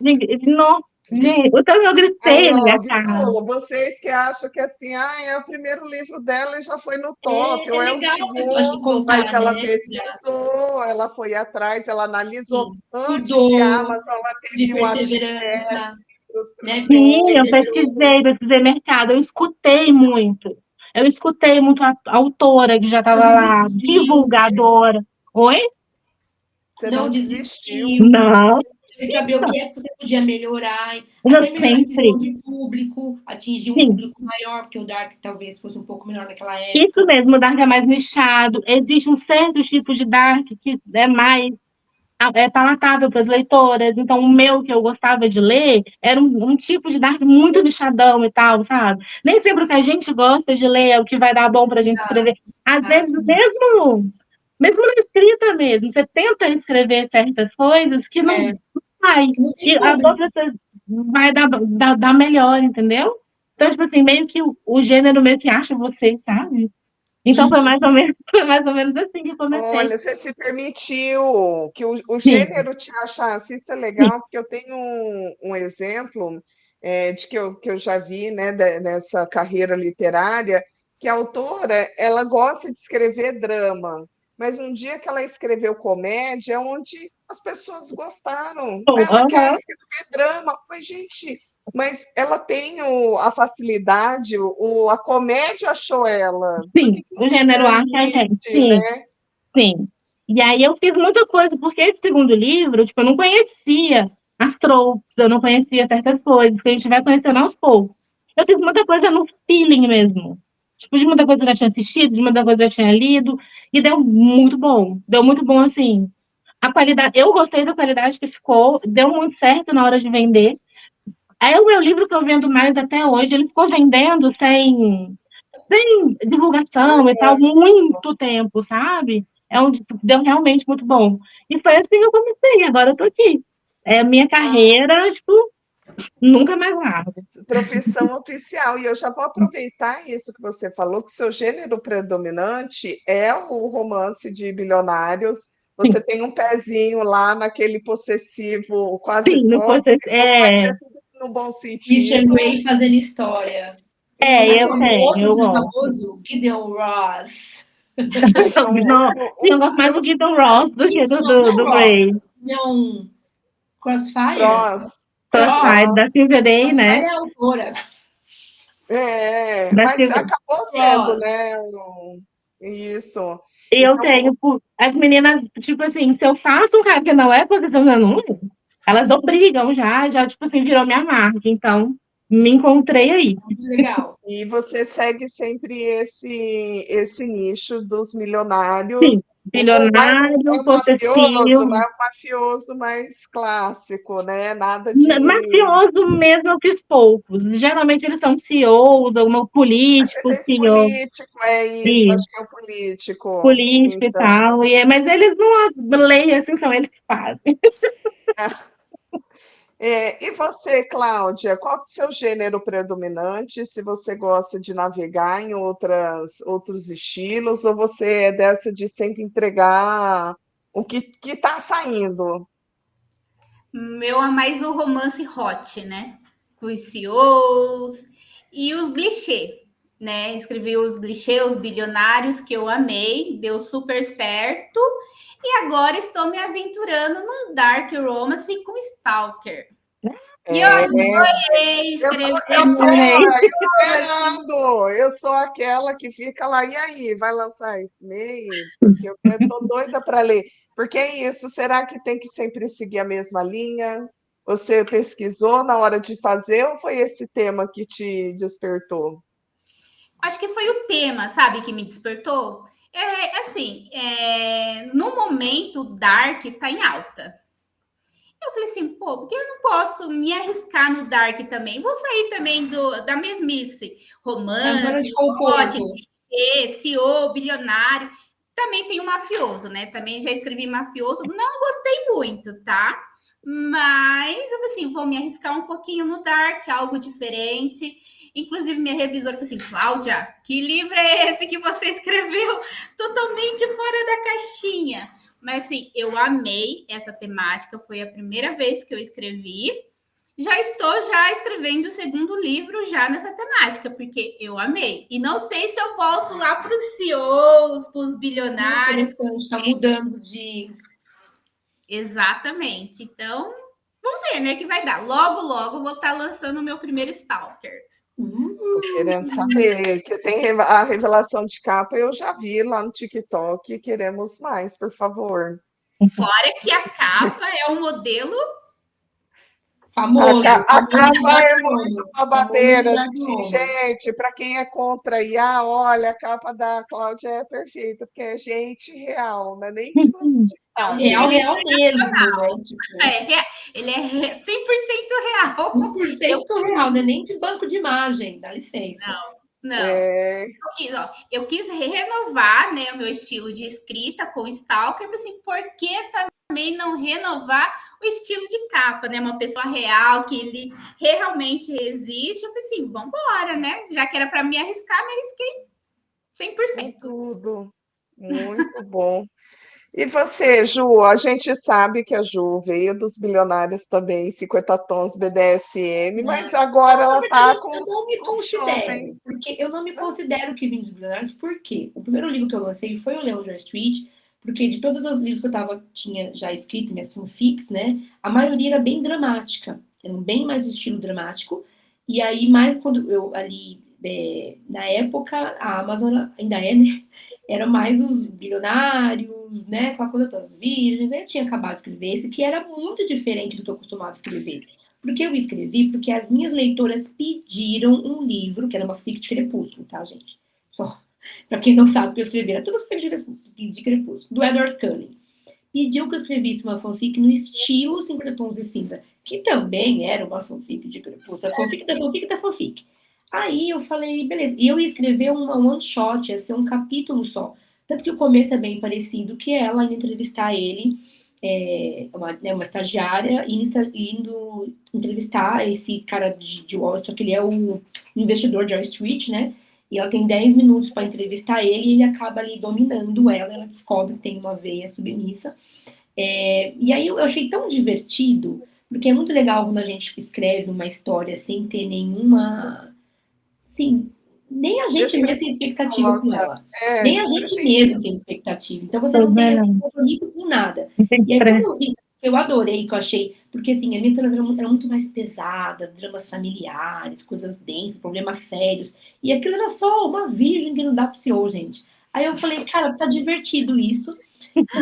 Gente, nossa, gente, o tanto eu Aí, gritei na ó, minha casa. viu? Vocês que acham que assim, é o primeiro livro dela e já foi no top, É ou é o legal pessoas te segundo, mas contar, ela né? pesquisou, ela foi atrás, ela analisou Sim. antes de Estudou, Amazon, ela de teve o Wattpad, perseverança, né? frustrações. Sim, eu Perseverou. pesquisei mercado, eu escutei muito. Eu escutei muito a autora que já Não estava lá, desistiu, divulgadora. Oi? Você não não desistiu. desistiu. Não, Você saber o que é que você podia melhorar, eu até melhorar a sempre. visão de público, atingir um Sim, público maior, porque o Dark talvez fosse um pouco menor naquela isso época. mesmo, o Dark é mais nichado. Existe um certo tipo de Dark que é mais palatável para as leitoras. Então, o meu que eu gostava de ler era um tipo de Dark muito nichadão e tal, sabe? Nem sempre o que a gente gosta de ler é o que vai dar bom para a gente Exato, escrever. Às vezes, exato. mesmo na escrita mesmo, você tenta escrever certas coisas que não É, vai. não tem E as público. outras vai dar melhor, entendeu? Então, tipo assim, meio que o gênero meio que acha você, sabe? Então foi Uhum. mais ou menos, foi mais ou menos assim que eu comecei. Olha, você se permitiu que o Sim, gênero te achasse, isso é sim. legal, porque eu tenho um exemplo de que eu já vi, né, nessa carreira literária, que a autora, ela gosta de escrever drama, mas um dia que ela escreveu comédia, onde as pessoas gostaram, ela quer Aham. escrever drama, mas gente, mas ela tem a facilidade, a comédia achou ela, por Sim, que que não o se gênero arte é gente. permite, Sim, né? sim. E aí eu fiz muita coisa, porque esse segundo livro, tipo, eu não conhecia as tropes, eu não conhecia certas coisas, que a gente vai conhecendo aos poucos. Eu fiz muita coisa no feeling mesmo. Tipo, de muita coisa eu já tinha assistido, de muita coisa eu já tinha lido, e deu muito bom. Deu muito bom, assim. A qualidade, eu gostei da qualidade que ficou, deu muito certo na hora de vender. É o meu livro que eu vendo mais até hoje, ele ficou vendendo sem divulgação e tal, muito tempo, sabe? É um deu realmente muito bom. E foi assim que eu comecei, agora eu tô aqui. É a minha carreira, tipo, nunca mais largo. Profissão oficial. E eu já vou aproveitar isso que você falou, que o seu gênero predominante é o romance de bilionários. Sim, Você tem um pezinho lá naquele possessivo quase sim, não fosse, tóxico, mas é tudo no bom Christian sentido. Grey fazendo história. Sabe eu um E tenho, outro eu bem gosto. famoso? Gideon Ross. Não, sim, eu gosto mais do meus Gideon Ross do que do, Não, do, não do Ross. Grey. Não. Crossfire? prós, Cross. Crossfire, da Silvia Day, Crossfire né? é a autora. Da mas Silvia. acabou sendo, Cross. né? Isso. Eu Então, tenho, as meninas, tipo assim, se eu faço um cara que não é posição de número, elas obrigam já, tipo assim, virou minha marca. Então, me encontrei aí. Muito legal. e você segue sempre esse nicho dos milionários, Sim, bilionário, possessivo, mas o mafioso mais clássico, né? Nada de. mafioso mesmo eu fiz poucos. Geralmente eles são CEOs, ou Você políticos, fez CEO, político, é isso, e acho que é o político. político e Então, tal. Mas eles não leem assim, são eles que fazem. e você, Cláudia, qual que é o seu gênero predominante? Se você gosta de navegar em outros estilos, ou você é dessa de sempre entregar o que está saindo? Meu é mais o romance hot, né? Com os CEOs e os clichês, né? Escrevi os clichês, os bilionários, que eu amei, deu super certo. E agora estou me aventurando num dark romance com Stalker. E eu É, adorei escrever eu tô Adorei. romance. esperando, eu sou aquela que fica lá, e aí, vai lançar esse mês? Porque eu tô doida para ler. Porque é isso, será que tem que sempre seguir a mesma linha? Você pesquisou na hora de fazer ou foi esse tema que te despertou? Acho que foi o tema, sabe, que me despertou. No momento, o Dark tá em alta. Eu falei assim, pô, porque eu não posso me arriscar no Dark também? Vou sair também da mesmice. Da zona de Romance, hot, conforto. clichê, CEO, bilionário. Também tem o mafioso, né? Também já escrevi mafioso. Não gostei muito, tá? Mas eu falei assim, vou me arriscar um pouquinho no Dark, algo diferente. Inclusive, minha revisora falou assim, Cláudia, que livro é esse que você escreveu? Totalmente fora da caixinha. Mas assim, eu amei essa temática, foi a primeira vez que eu escrevi. Já estou escrevendo o segundo livro já nessa temática, porque eu amei. E não sei se eu volto lá para os CEOs, para os bilionários. Interessante, está mudando de... Exatamente. Então, vamos ver, né, que vai dar. Logo, logo, vou estar lançando o meu primeiro Stalker. Tô querendo saber, que tem a revelação de capa, eu já vi lá no TikTok, queremos mais, por favor. Fora que a capa é um modelo famoso. A capa é muito babadeira. Famoso, Gente, para quem é contra IA, olha, a capa da Cláudia é perfeita, porque é gente real, não é nem de real mesmo, né? Tipo, ele é 100% real. 100% real, não é nem de banco de imagem, dá licença. Não. Eu quis renovar, né, o meu estilo de escrita com Stalker. Eu falei assim, por que também não renovar o estilo de capa, né? Uma pessoa real, que ele realmente existe. Eu falei assim, vamos embora, né? Já que era para me arriscar, me arrisquei 100%. Tudo. Muito bom. E você, Ju? A gente sabe que a Ju veio dos bilionários também, 50 tons BDSM, mas agora ela está com... Eu não me considero, porque eu não me considero que vim dos bilionários, por quê? O primeiro livro que eu lancei foi o Leão de Wall Street, porque de todos os livros que eu tinha já escrito, minhas fanfics, né, a maioria era bem dramática, eram bem mais do estilo dramático, e aí mais quando eu ali, na época, a Amazon ainda é, né, era mais os bilionários, né, aquela coisa das virgens, eu tinha acabado de escrever esse, que era muito diferente do que eu costumava escrever. Por que eu escrevi? Porque as minhas leitoras pediram um livro, que era uma fic de Crepúsculo, tá, gente? Só, pra quem não sabe o que eu escrevi, era tudo fic de Crepúsculo, do Edward Cullen. Pediu que eu escrevesse uma fanfic no estilo 50 Tons de Cinza, que também era uma fanfic de Crepúsculo, a fanfic da fanfic da fanfic. Aí eu falei, beleza. E eu ia escrever um one shot, ia ser um capítulo só. Tanto que o começo é bem parecido, que é ela indo entrevistar ele, uma estagiária, indo entrevistar esse cara de Wall Street, que ele é o investidor de Wall Street, né? E ela tem 10 minutos para entrevistar ele, e ele acaba ali dominando ela descobre que tem uma veia submissa. E aí eu achei tão divertido, porque é muito legal quando a gente escreve uma história sem ter nenhuma... Sim, nem a gente mesmo tem expectativa com ela. Nem a gente mesmo tem expectativa. Então, você não tem esse compromisso com nada. E aí, quando eu vi, eu adorei, que eu achei... Porque, assim, as minhas histórias eram muito mais pesadas, dramas familiares, coisas densas, problemas sérios. E aquilo era só uma virgem que não dá pro CEO, gente. Aí eu falei, cara, tá divertido isso.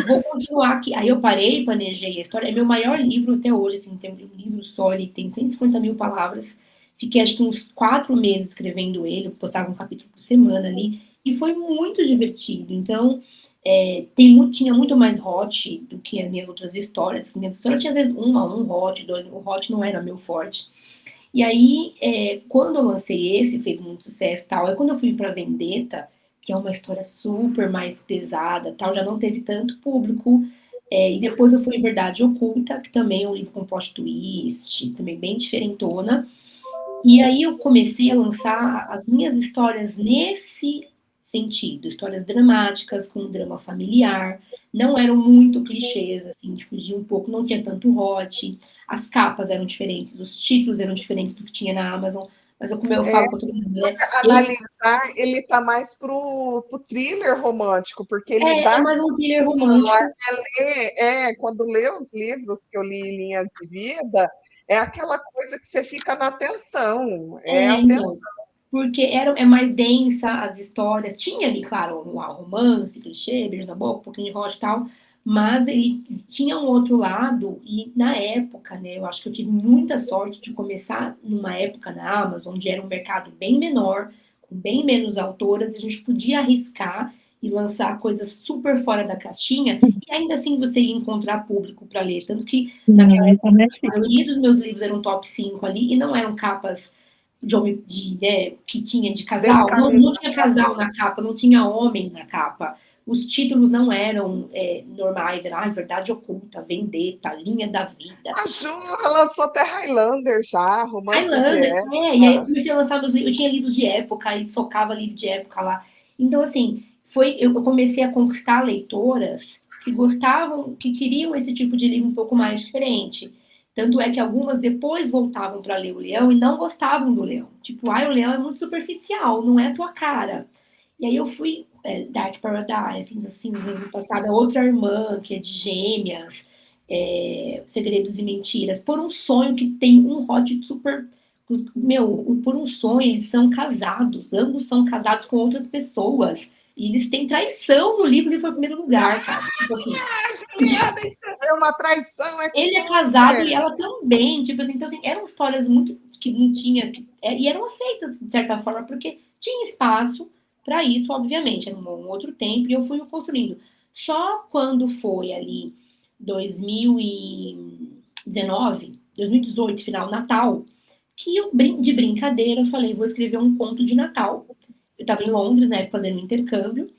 Vou continuar aqui. Aí eu parei, planejei a história. É meu maior livro até hoje, assim, tem um livro só, ele tem 150 mil palavras. Fiquei, acho que uns 4 meses escrevendo ele, postava um capítulo por semana ali, e foi muito divertido. Então, tinha muito mais hot do que as minhas outras histórias. Minhas histórias tinha, às vezes, 1 a 1 hot, 2, o hot não era meu forte. E aí, quando eu lancei esse, fez muito sucesso e tal, aí quando eu fui pra Vendetta, que é uma história super mais pesada, tal, já não teve tanto público, e depois eu fui Verdade Oculta, que também é um livro com plot twist, também bem diferentona. E aí eu comecei a lançar as minhas histórias nesse sentido, histórias dramáticas, com drama familiar, não eram muito clichês, assim, de fugir um pouco, não tinha tanto hot, as capas eram diferentes, os títulos eram diferentes do que tinha na Amazon, mas como eu falo com todo mundo, né? Analisar, ele tá mais pro thriller romântico, porque ele dá... É mais um thriller romântico. Quando lê os livros que eu li em Linha de Vida, é aquela coisa que você fica na tensão. Então, porque é mais densa as histórias. Tinha ali, claro, um romance, clichê, beijo na boca, um pouquinho de rocha e tal, mas ele tinha um outro lado, e na época, né, eu acho que eu tive muita sorte de começar numa época na Amazon, onde era um mercado bem menor, com bem menos autoras, e a gente podia arriscar e lançar coisas super fora da caixinha, e ainda assim você ia encontrar público para ler. Tanto que, naquela época, a maioria dos meus livros eram top 5 ali, e não eram capas que tinha de casal. Não tinha casal na capa, não tinha homem na capa. Os títulos não eram normais, era Verdade Oculta, Vendetta, Linha da Vida. A Ju lançou até Highlander já, romance. Highlander, e aí eu comecei a lançar meus livros, eu tinha livros de época e socava livro de época lá. Então, assim, eu comecei a conquistar leitoras que gostavam, que queriam esse tipo de livro um pouco mais diferente. Tanto é que algumas depois voltavam para ler o Leão e não gostavam do Leão. Tipo, o Leão é muito superficial, não é a tua cara. E aí eu fui, Dark Paradise, assim, ano passado, outra irmã, que é de gêmeas, Segredos e Mentiras, Por um Sonho, que tem um hot super... Por um Sonho, eles são casados, ambos são casados com outras pessoas. E eles têm traição no livro, ele foi em primeiro lugar, cara. Tipo assim, Juliana escreveu uma traição aqui. ele é casado e ela também. Tipo assim, então, assim, eram histórias muito que não tinha. E eram aceitas, de certa forma, porque tinha espaço para isso, obviamente. Era um outro tempo e eu fui construindo. Só quando foi ali 2019, 2018, final Natal, que eu, de brincadeira, eu falei, vou escrever um conto de Natal. Eu estava em Londres, né, fazendo um intercâmbio.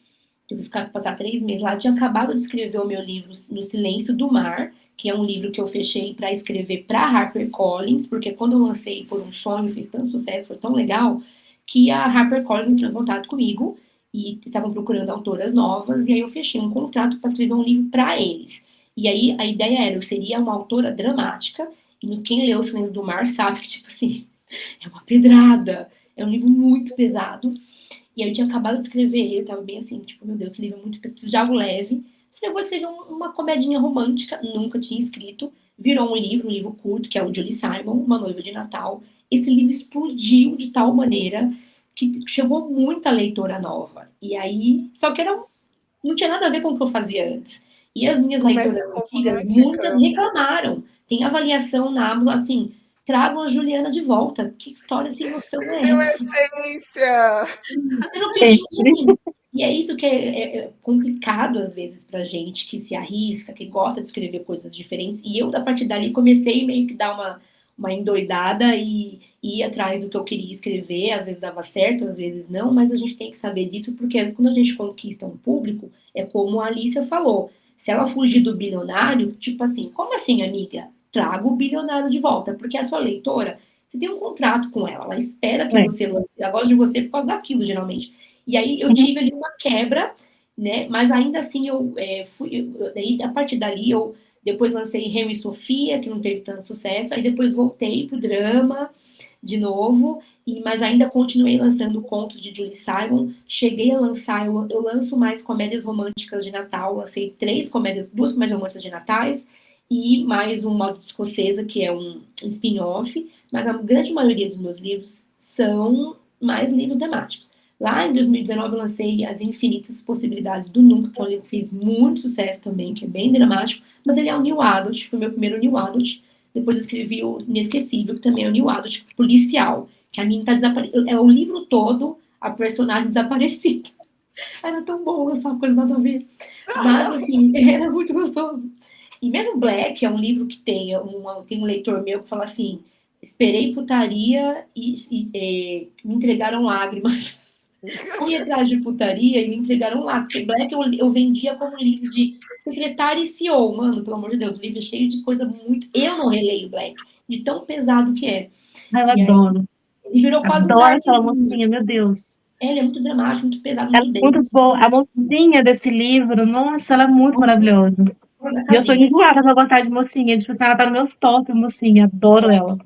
Eu fui passar 3 meses lá. Eu tinha acabado de escrever o meu livro No Silêncio do Mar, que é um livro que eu fechei para escrever para HarperCollins, porque quando eu lancei Por um Sonho, fez tanto sucesso, foi tão legal, que a HarperCollins entrou em contato comigo e estavam procurando autoras novas, e aí eu fechei um contrato para escrever um livro para eles. E aí a ideia era, eu seria uma autora dramática, e quem leu O Silêncio do Mar sabe que, tipo assim, é uma pedrada, é um livro muito pesado. E aí eu tinha acabado de escrever ele, tava bem assim, tipo, meu Deus, esse livro é muito preciso de algo leve. Falei, eu vou escrever uma comedinha romântica, nunca tinha escrito. Virou um livro curto, que é o Julie Simon, Uma Noiva de Natal. Esse livro explodiu de tal maneira que chegou muita leitora nova. E aí, só que não tinha nada a ver com o que eu fazia antes. E as minhas leitoras antigas, muitas reclamaram. Tem avaliação na Amazon, assim, tragam a Juliana de volta. Que história sem noção é essa? Deu essência! E é isso que é complicado, às vezes, pra gente que se arrisca, que gosta de escrever coisas diferentes. E eu, a partir dali, comecei meio que dar uma endoidada e ir atrás do que eu queria escrever. Às vezes dava certo, às vezes não, mas a gente tem que saber disso, porque quando a gente conquista um público, é como a Alicia falou. Se ela fugir do bilionário, tipo assim, como assim, amiga? Traga o bilionário de volta, porque a sua leitora, você tem um contrato com ela espera que você lance, ela gosta de você por causa daquilo, geralmente. E aí eu tive ali uma quebra, né? Mas ainda assim daí, a partir dali eu depois lancei Henry e Sofia, que não teve tanto sucesso, aí depois voltei pro drama de novo, mas ainda continuei lançando contos de Julie Simon. Cheguei a lançar, eu lanço mais comédias românticas de Natal, lancei 2 comédias românticas de Natais e mais um Maldição Escocesa, que é um spin-off, mas a grande maioria dos meus livros são mais livros temáticos. Lá em 2019 eu lancei As Infinitas Possibilidades do Nunca, que é um livro que fez muito sucesso também, que é bem dramático, mas ele é um New Adult, foi o meu primeiro New Adult. Depois eu escrevi o Inesquecível, que também é um New Adult policial, que a menina tá desaparecida. É o livro todo, a personagem desaparecida. Era tão bom essa coisa nada a ver. Mas, assim, era muito gostoso. E mesmo Black é um livro que tem um leitor meu que fala assim, esperei putaria e me entregaram lágrimas. Fui atrás de putaria e me entregaram lá. Porque Black eu vendia como livro de secretária e CEO. Mano, pelo amor de Deus, o livro é cheio de coisa muito... Eu não releio Black, de tão pesado que é. Eu adoro. Ele virou quase adoro aquela mocinha, meu Deus. Ele é muito dramático, muito pesado, ela muito denso. Muito boa. A mocinha desse livro, nossa, ela é muito maravilhosa. E eu sou enjoada pra gostar de mocinha. Ela tá no meu top, mocinha. Adoro ela.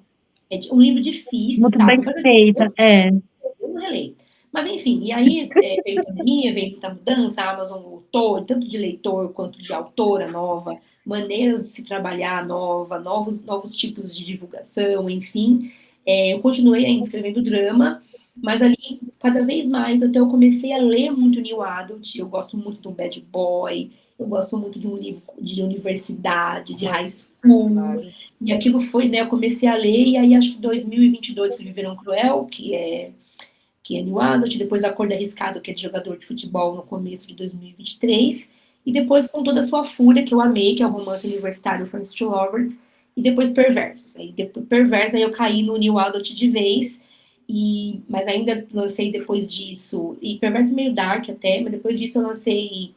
É um livro difícil, muito sabe? bem feita, Eu não releio. Mas, enfim, e aí veio pandemia, veio muita mudança, a Amazon voltou, tanto de leitor quanto de autora nova, maneiras de se trabalhar nova, novos tipos de divulgação, enfim. Eu continuei ainda escrevendo drama, mas ali, cada vez mais, até eu comecei a ler muito New Adult, eu gosto muito de um bad boy, eu gosto muito de um livro de universidade, de high school, e aquilo foi, né, eu comecei a ler, e aí acho que 2022, que Viveram Cruel, que é New Adult, depois A Cor da Arriscado, que é de jogador de futebol no começo de 2023, e depois Com Toda a Sua Fúria, que eu amei, que é o romance universitário Friends to Lovers, e depois Perversos. Aí depois Perversos, aí eu caí no New Adult de vez, mas ainda lancei depois disso, e Perverso meio dark até, mas depois disso eu lancei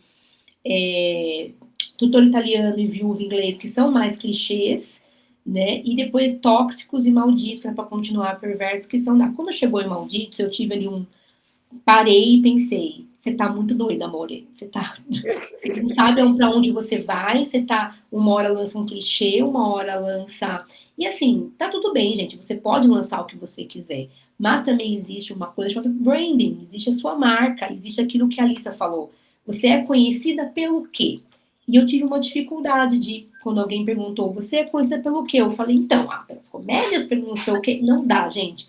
Tutor Italiano e Viúva Inglês, que são mais clichês, né? E depois Tóxicos e Malditos, né, para continuar Perversos, que são quando chegou em Malditos, eu tive ali parei e pensei, você tá muito doida, amore. Você não sabe para onde você vai, uma hora lança um clichê, uma hora lança... E assim, tá tudo bem, gente, você pode lançar o que você quiser, mas também existe uma coisa chamada branding, existe a sua marca, existe aquilo que a Alissa falou. Você é conhecida pelo quê? E eu tive uma dificuldade quando alguém perguntou, você é conhecida pelo quê? Eu falei, então, pelas comédias, pelo não sei o quê. Não dá, gente.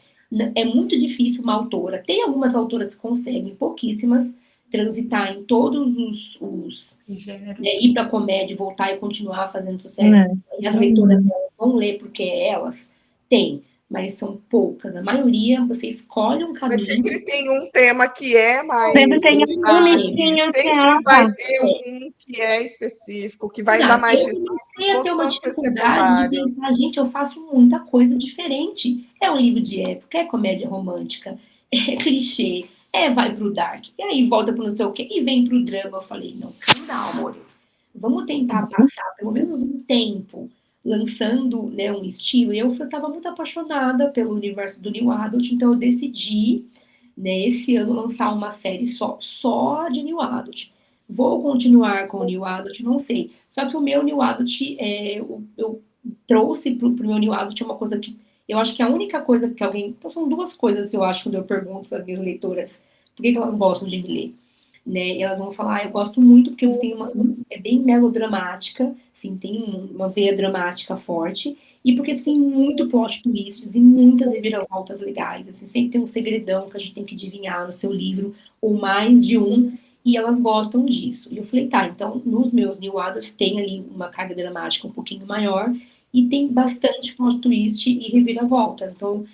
É muito difícil uma autora. Tem algumas autoras que conseguem, pouquíssimas, transitar em todos os ir para a comédia, voltar e continuar fazendo sucesso. E as leitoras delas vão ler porque é elas. Tem, mas são poucas. A maioria, você escolhe um caminho. Mas sempre tem um tema que é mais... Sempre tem um nitinho que sempre vai ter um que é específico, que vai dar mais destaque. Eu comecei a ter uma dificuldade de pensar, gente, eu faço muita coisa diferente. É um livro de época, é comédia romântica, é clichê, vai pro dark, e aí volta pro não sei o quê, e vem pro drama. Eu falei, não, calma, amor. Vamos tentar passar pelo menos um tempo lançando, né, um estilo. E eu estava muito apaixonada pelo universo do New Adult, então eu decidi, né, esse ano lançar uma série só de New Adult. Vou continuar com o New Adult, não sei. Só que o meu New Adult, eu trouxe pro meu New Adult uma coisa que eu acho que a única coisa que alguém... Então, são duas coisas que eu acho quando eu pergunto para as minhas leitoras por que elas gostam de me ler. Né? E elas vão falar, eu gosto muito porque você tem é bem melodramática, assim, tem uma veia dramática forte, e porque você tem muito plot twists e muitas reviravoltas legais, assim, sempre tem um segredão que a gente tem que adivinhar no seu livro, ou mais de um, e elas gostam disso. E eu falei, tá, então nos meus New Adults tem ali uma carga dramática um pouquinho maior, e tem bastante plot twist e reviravoltas, então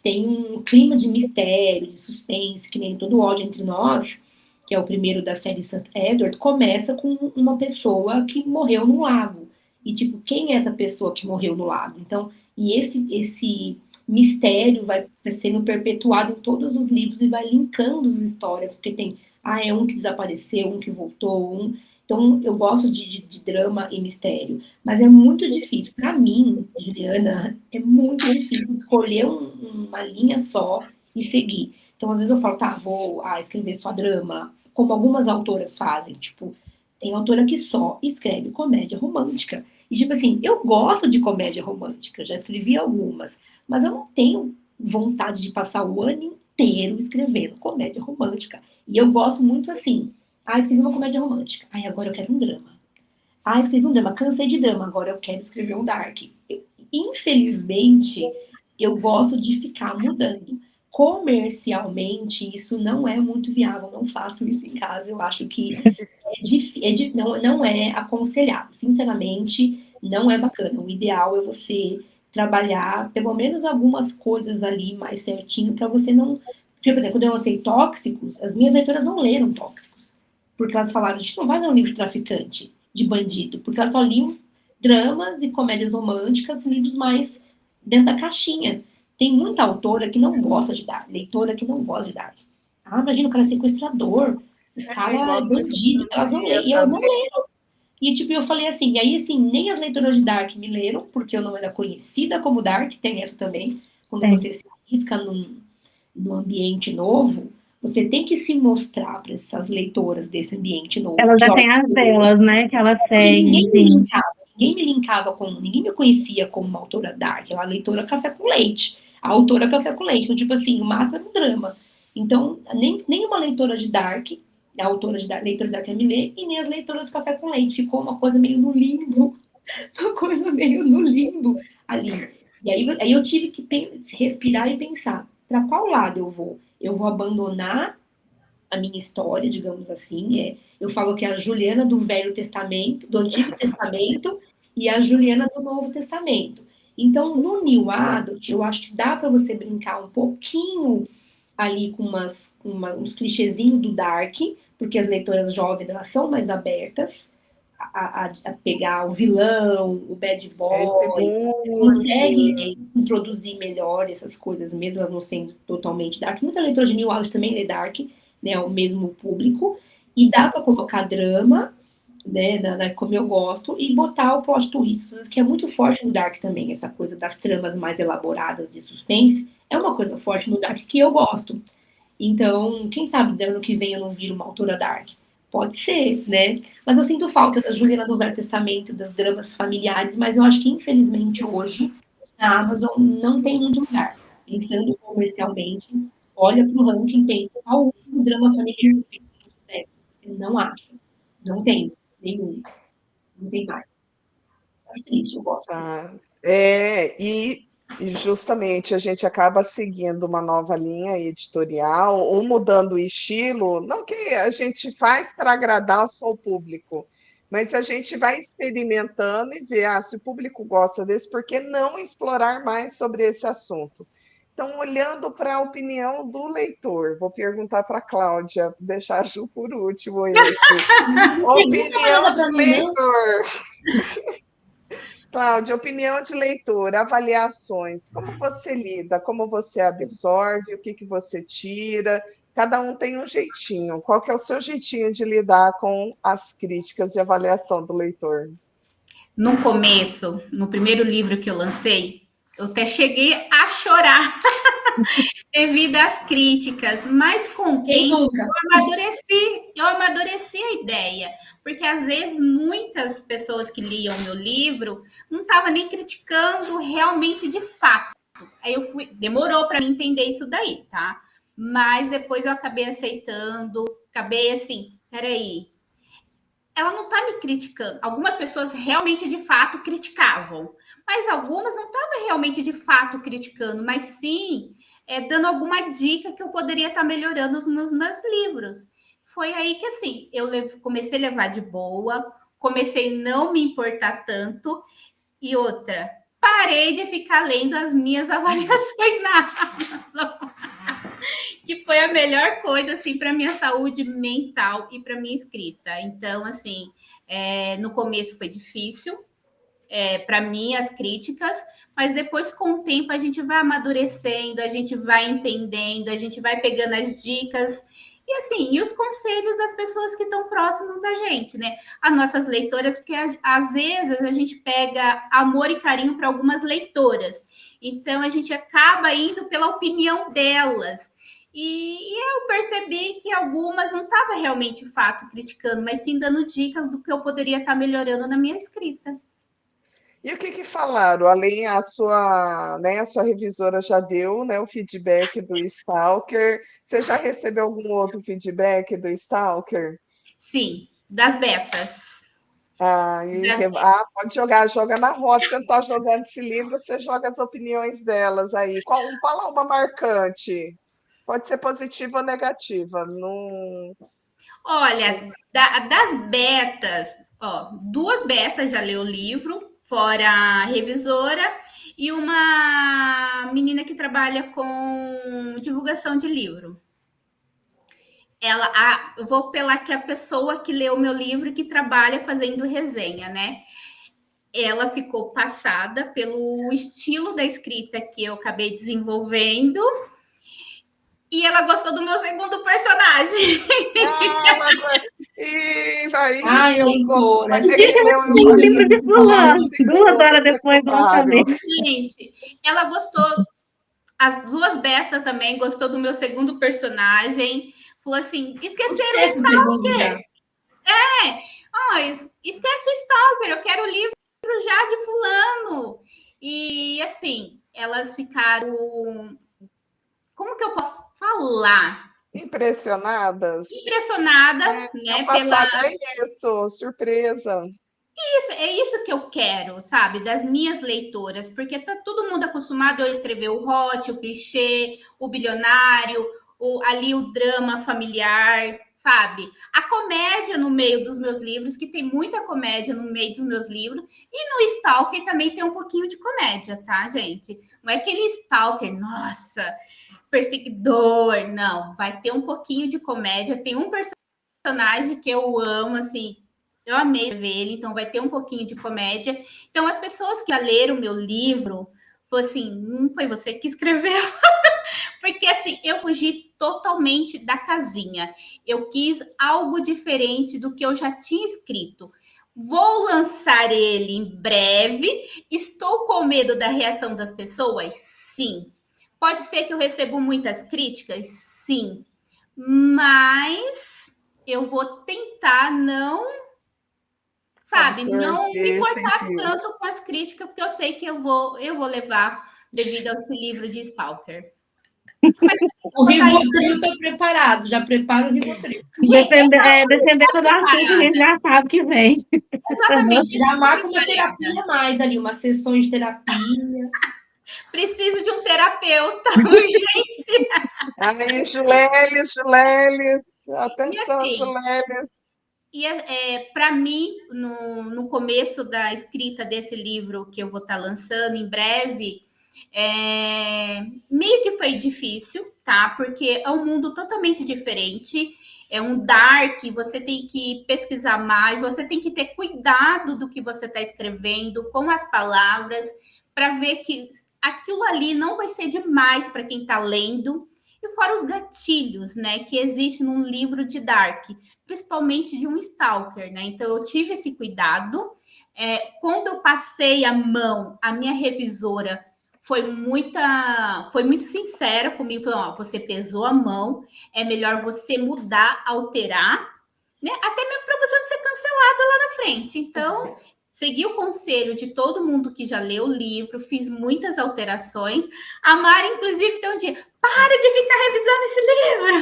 tem um clima de mistério, de suspense, que nem todo ódio entre nós, que é o primeiro da série St. Edward, começa com uma pessoa que morreu no lago. E, tipo, quem é essa pessoa que morreu no lago? Então, e esse mistério vai sendo perpetuado em todos os livros e vai linkando as histórias, porque tem, é um que desapareceu, um que voltou, Então, eu gosto de drama e mistério. Mas é muito difícil. Para mim, Juliana, é muito difícil escolher uma linha só e seguir. Então, às vezes eu falo, vou escrever só drama, como algumas autoras fazem, tipo, tem autora que só escreve comédia romântica. E, tipo assim, eu gosto de comédia romântica, já escrevi algumas, mas eu não tenho vontade de passar o ano inteiro escrevendo comédia romântica. E eu gosto muito assim, escrevi uma comédia romântica, agora eu quero um drama. Escrevi um drama, cansei de drama, agora eu quero escrever um dark. Infelizmente, eu gosto de ficar mudando. Comercialmente, isso não é muito viável, não faço isso em casa, eu acho que não é aconselhável, sinceramente, não é bacana. O ideal é você trabalhar pelo menos algumas coisas ali mais certinho, para você não... Porque, por exemplo, quando eu lancei Tóxicos, as minhas leitoras não leram Tóxicos, porque elas falaram, a gente não vai ler um livro de traficante, de bandido, porque elas só liam dramas e comédias românticas, livros mais dentro da caixinha. Tem muita autora que não gosta de dar, leitora que não gosta de dar. Imagina, o cara é sequestrador, o cara é bandido, elas não leem, e elas não leram. E, tipo, eu falei assim, e aí, assim, nem as leitoras de Dark me leram, porque eu não era conhecida como Dark, tem essa também, quando você se arrisca num ambiente novo, você tem que se mostrar para essas leitoras desse ambiente novo. Elas já têm as delas, né, que elas têm. Ninguém me conhecia como uma autora Dark, ela leitora Café com Leite, a autora Café com Leite, então, tipo assim, o máximo é um drama. Então, nem uma leitora de Dark, a autora leitora de Dark me lê, e nem as leitoras de Café com Leite, ficou uma coisa meio no limbo, ali. E aí eu tive que respirar e pensar, para qual lado eu vou? Eu vou abandonar a minha história, digamos assim, eu falo que é a Juliana do Velho Testamento, do Antigo Testamento, e a Juliana do Novo Testamento. Então, no New Adult, eu acho que dá para você brincar um pouquinho ali com uns clichêzinhos do Dark, porque as leitoras jovens, elas são mais abertas a pegar o vilão, o bad boy, consegue introduzir melhor essas coisas, mesmo elas não sendo totalmente Dark. Muita leitora de New Adult também lê Dark, né, o mesmo público, e dá para colocar drama, né, como eu gosto, e botar o plot twist, que é muito forte no Dark também, essa coisa das tramas mais elaboradas de suspense, é uma coisa forte no Dark que eu gosto. Então, quem sabe ano que vem eu não viro uma autora dark? Pode ser, né? Mas eu sinto falta da Juliana do Velho Testamento, das dramas familiares, mas eu acho que, infelizmente, hoje, a Amazon não tem muito lugar. Pensando comercialmente, olha para o ranking e pensa qual o último drama familiar que fez sucesso. Você não acha. Não tem nenhum. Não tem mais. Acho triste, eu gosto. Tá. E justamente a gente acaba seguindo uma nova linha editorial ou mudando o estilo, não que a gente faz para agradar só o público, mas a gente vai experimentando e ver, se o público gosta desse, por que não explorar mais sobre esse assunto? Então, olhando para a opinião do leitor, vou perguntar para a Cláudia, deixar a Ju por último esse. Opinião de leitor. Cláudia, opinião de leitor, avaliações, como você lida, como você absorve, o que você tira, cada um tem um jeitinho. Qual que é o seu jeitinho de lidar com as críticas e avaliação do leitor? No começo, no primeiro livro que eu lancei, eu até cheguei a chorar devido às críticas, mas com o tempo eu amadureci a ideia, porque às vezes muitas pessoas que liam meu livro não estavam nem criticando realmente de fato. Aí demorou para mim entender isso daí, tá? Mas depois eu acabei aceitando, acabei assim, peraí, ela não está me criticando. Algumas pessoas realmente de fato criticavam, mas algumas não estavam realmente de fato criticando, mas sim dando alguma dica que eu poderia estar melhorando nos meus livros. Foi aí que assim eu comecei a levar de boa, comecei a não me importar tanto. E outra, parei de ficar lendo as minhas avaliações na Amazon, que foi a melhor coisa assim para minha saúde mental e para minha escrita. Então, assim, no começo foi difícil, para mim as críticas, mas depois com o tempo a gente vai amadurecendo, a gente vai entendendo, a gente vai pegando as dicas e assim, e os conselhos das pessoas que estão próximas da gente, né? As nossas leitoras, porque às vezes a gente pega amor e carinho para algumas leitoras, então a gente acaba indo pela opinião delas. E eu percebi que algumas não estavam realmente, de fato, criticando, mas sim dando dicas do que eu poderia estar melhorando na minha escrita. E o que falaram? Além a sua, né, a sua revisora já deu, né, o feedback do Stalker. Você já recebeu algum outro feedback do Stalker? Sim, das betas. Pode joga na roda. Você não está jogando esse livro, você joga as opiniões delas aí. Fala uma marcante. Pode ser positiva ou negativa. Não... Olha, das betas, ó, 2 betas já leu o livro, fora a revisora, e uma menina que trabalha com divulgação de livro. Eu vou pela que a pessoa que leu o meu livro e que trabalha fazendo resenha, né? Ela ficou passada pelo estilo da escrita que eu acabei desenvolvendo. E ela gostou do meu segundo personagem. Ai, leitora. Vai ter que ler o livro de fulano. 2 horas depois, novamente. Gente, ela gostou. As 2 betas também gostou do meu segundo personagem. Falou assim: esqueceram o Stalker. Esquece o Stalker, eu quero o livro já de fulano. E assim, elas ficaram. Como que eu posso falar? Impressionada, né? É isso, surpresa. É isso que eu quero, sabe, das minhas leitoras, porque tá todo mundo acostumado a escrever o hot, o clichê, o bilionário, ali o drama familiar, sabe? A comédia no meio dos meus livros, que tem muita comédia no meio dos meus livros, e no Stalker também tem um pouquinho de comédia, tá, gente? Não é aquele Stalker, nossa, perseguidor, não. Vai ter um pouquinho de comédia, tem um personagem que eu amo, assim, eu amei ver ele, então vai ter um pouquinho de comédia. Então, as pessoas que leram o meu livro, falaram assim, não foi você que escreveu? Porque, assim, eu fugi totalmente da casinha. Eu quis algo diferente do que eu já tinha escrito. Vou lançar ele em breve. Estou com medo da reação das pessoas? Sim. Pode ser que eu receba muitas críticas? Sim. mas eu vou tentar não, sabe, não me importar tanto com as críticas, porque eu sei que eu vou levar devido a esse livro de Stalker. Mas, assim, o Rivotril está preparado, já prepara o Rivotril. Dependendo do assunto, a gente já sabe que vem. Exatamente. Já marca uma terapia mais ali, uma sessão de terapia. Preciso de um terapeuta urgente. Aí, Juleles, atenção, assim, Juleles. E para mim, no começo da escrita desse livro que eu vou estar lançando em breve, meio que foi difícil, tá? Porque é um mundo totalmente diferente. É um dark, você tem que pesquisar mais, você tem que ter cuidado do que você está escrevendo, com as palavras, para ver que aquilo ali não vai ser demais para quem está lendo. E fora os gatilhos, né, que existem num livro de dark, principalmente de um stalker, né? Então eu tive esse cuidado. Quando eu passei a mão, a minha revisora foi muito sincera comigo, falou: ó, você pesou a mão, é melhor você mudar, alterar, né? Até mesmo para você não ser cancelada lá na frente. Então, segui o conselho de todo mundo que já leu o livro, fiz muitas alterações. A Mari, inclusive, tem um dia: para de ficar revisando esse livro.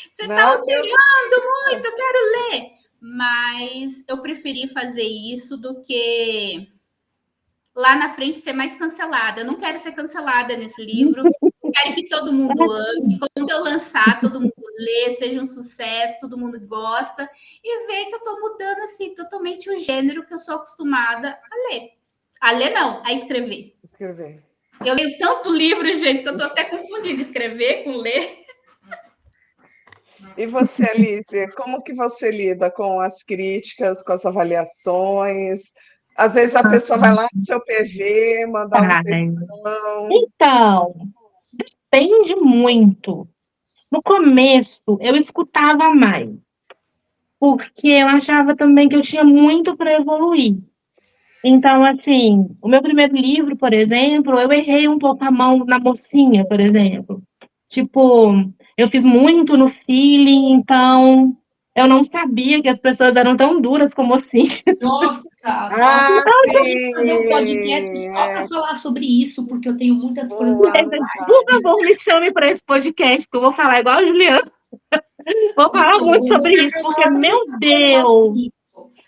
Você está alterando muito, eu quero ler. Mas eu preferi fazer isso do que lá na frente ser mais cancelada. Eu não quero ser cancelada nesse livro. Quero que todo mundo ame. Quando eu lançar, todo mundo lê, seja um sucesso, todo mundo gosta. E ver que eu estou mudando assim, totalmente o gênero que eu sou acostumada a ler. A ler não, a escrever. Eu leio tanto livro, gente, que eu estou até confundindo escrever com ler. E você, Alice, como que você lida com as críticas, com as avaliações? Às vezes a pessoa vai lá no seu PV, mandar uma petição. Então, depende muito. No começo, eu escutava mais, porque eu achava também que eu tinha muito para evoluir. Então, assim, o meu primeiro livro, por exemplo, eu errei um pouco a mão na mocinha, por exemplo. Tipo, eu fiz muito no feeling, então eu não sabia que as pessoas eram tão duras como assim. Nossa, Ah, então, sim. Fazer um podcast só para falar sobre isso, porque eu tenho muitas coisas para falar. Por favor, me chame para esse podcast, que eu vou falar igual a Juliana. Vou falar muito sobre isso, porque, meu Deus,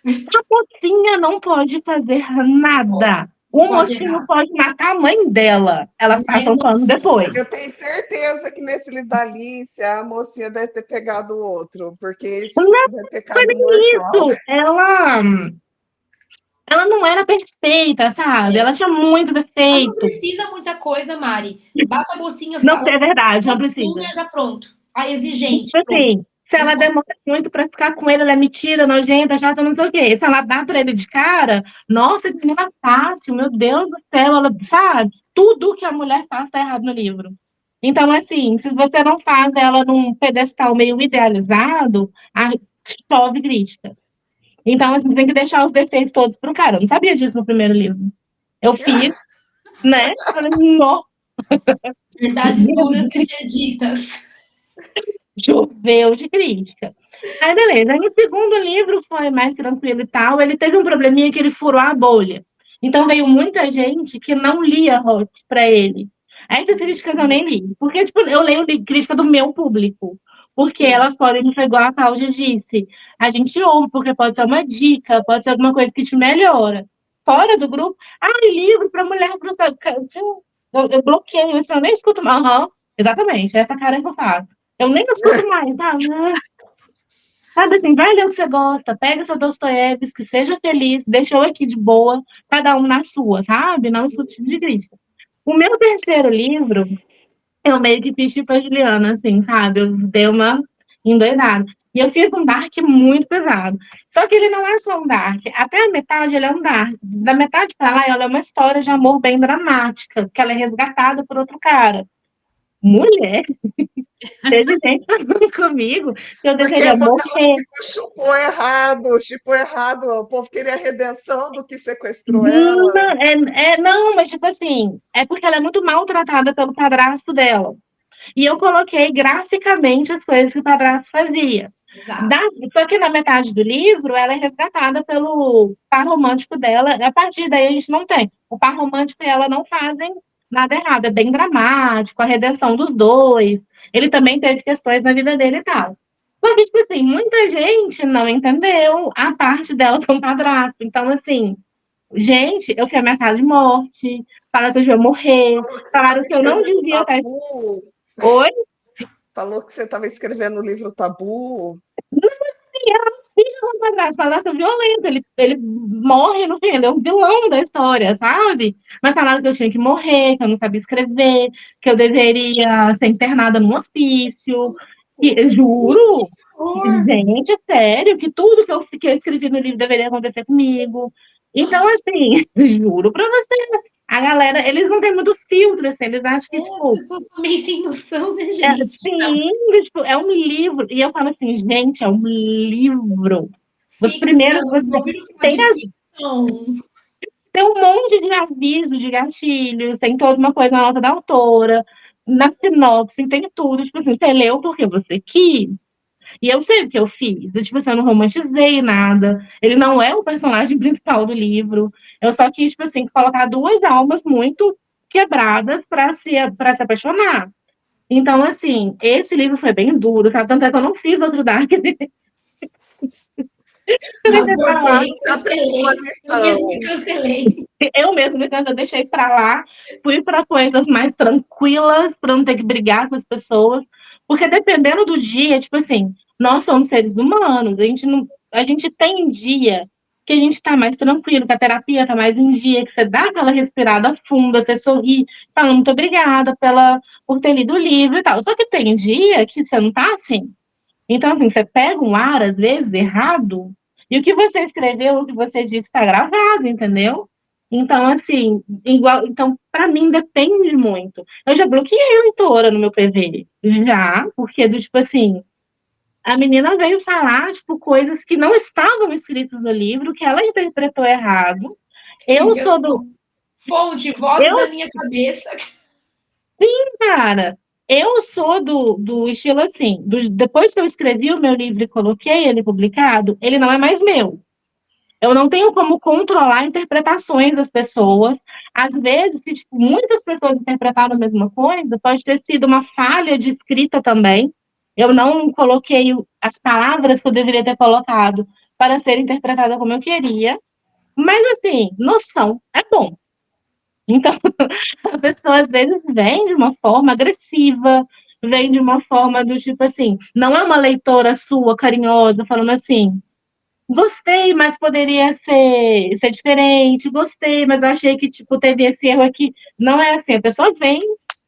a mocinha não pode fazer nada. O mocinho pode matar a mãe dela. Elas passam pano depois. Eu tenho certeza que nesse livro da Alice, a mocinha deve ter pegado o outro, porque isso é pecado mortal. Isso, ela não era perfeita, sabe? Ela tinha muito defeito. Ela não precisa muita coisa, Mari. Basta a mocinha falar. Não, é verdade, não precisa. Já pronto. A exigente. Assim, se ela demora muito pra ficar com ele, ela é metida, nojenta, chata, não sei o quê. Se ela dá pra ele de cara, nossa, que menina fácil, meu Deus do céu, ela sabe? Tudo que a mulher faz tá errado no livro. Então, assim, se você não faz ela num pedestal meio idealizado, chove crítica. Então, assim, tem que deixar os defeitos todos pro cara. Eu não sabia disso no primeiro livro. Eu fiz, né? Falei, nossa. Verdades duras de ser ditas. Choveu de crítica. Aí, beleza. Aí, o segundo livro foi mais tranquilo e tal. Ele teve um probleminha que ele furou a bolha. Então, veio muita gente que não lia Hot para ele. Essas críticas eu nem li. Porque, tipo, eu leio crítica do meu público. Porque elas podem, igual a Cláudia disse, a gente ouve, porque pode ser uma dica, pode ser alguma coisa que te melhora. Fora do grupo, livro para mulher frustrada. Eu bloqueio isso, eu nem escuto mais. Exatamente, essa cara que eu faço. Eu nem escuto mais, sabe? Sabe assim, vai ler o que você gosta, pega seu Dostoiévski, seja feliz, deixa eu aqui de boa, cada um na sua, sabe? Não escute tipo de crítica. O meu terceiro livro, eu meio que fiz tipo a Juliana, assim, sabe? Eu dei uma endoidada. E eu fiz um dark muito pesado. Só que ele não é só um dark. Até a metade ele é um dark. Da metade pra lá, ela é uma história de amor bem dramática, que ela é resgatada por outro cara. Mulher, teve gente falando comigo que eu deveria morrer. Chipou errado. O povo queria a redenção do que sequestrou ela. Não, mas tipo assim, é porque ela é muito maltratada pelo padrasto dela. e eu coloquei graficamente as coisas que o padrasto fazia. Exato. Só que na metade do livro, ela é resgatada pelo par romântico dela. A partir daí, a gente não tem. O par romântico e ela não fazem nada errado. É bem dramático, a redenção dos dois. Ele também teve questões na vida dele e tal. Só que, tipo assim, muita gente não entendeu a parte dela com o padrasto. Então, assim, gente, eu fui ameaçada de morte, falaram que eu ia morrer, Falou que você estava falaram que eu não escrevendo devia estar. Tabu. Oi? Falou que você estava escrevendo o livro Tabu. O padrasto violento, ele morre no fim, ele é um vilão da história, sabe? Mas falaram que eu tinha que morrer, que eu não sabia escrever, que eu deveria ser internada num hospício. E, juro, gente, é sério, que tudo que eu escrevi no livro deveria acontecer comigo. Então, assim, juro pra você, a galera, eles não têm muito filtro, assim, eles acham que, As tipo, pessoas são meio sem noção, né, gente? sim, tipo, é um livro. E eu falo assim, gente, é um livro. Você primeiro Ficção, você ouviram falar tem, de ficção. tem um monte de avisos de gatilho, tem toda uma coisa na nota da autora, na sinopse, tem tudo. Tipo assim, você leu porque você quis. E eu sei o que eu fiz. Eu, tipo assim, eu não romantizei nada. Ele não é o personagem principal do livro. Eu só quis, tipo assim, colocar duas almas muito quebradas para se apaixonar. Então, assim, esse livro foi bem duro, tá? Tanto é que eu não fiz outro Dark. Pra lá. Abordei, cancelei. Eu mesmo me cancelei. Eu mesma então, eu deixei pra lá, fui para coisas mais tranquilas, para não ter que brigar com as pessoas, porque dependendo do dia, tipo assim, nós somos seres humanos, a gente não, a gente tem dia que a gente tá mais tranquilo, que a terapia tá mais em dia, que você dá aquela respirada funda, você sorri, fala muito obrigada por ter lido o livro e tal. Só que tem dia que você não tá assim. Então, assim, você pega um ar, às vezes, errado, e o que você escreveu, o que você disse, está gravado, entendeu? Então, assim, igual, então, para mim depende muito. Eu já bloqueei a autora no meu PV, já, porque do tipo assim, a menina veio falar, tipo, coisas que não estavam escritas no livro, que ela interpretou errado. Eu sou do. Fonte, vozes Eu da minha cabeça. Cara, eu sou do estilo assim, depois que eu escrevi o meu livro e coloquei ele publicado, ele não é mais meu. Eu não tenho como controlar interpretações das pessoas. Às vezes, se tipo, muitas pessoas interpretaram a mesma coisa, pode ter sido uma falha de escrita também. Eu não coloquei as palavras que eu deveria ter colocado para ser interpretada como eu queria. Mas, assim, noção é bom. Então, a pessoa às vezes vem de uma forma agressiva, vem de uma forma do tipo assim, não é uma leitora sua carinhosa falando assim, gostei, mas poderia ser diferente, gostei, mas eu achei que tipo teve esse erro aqui. Não é assim, a pessoa vem,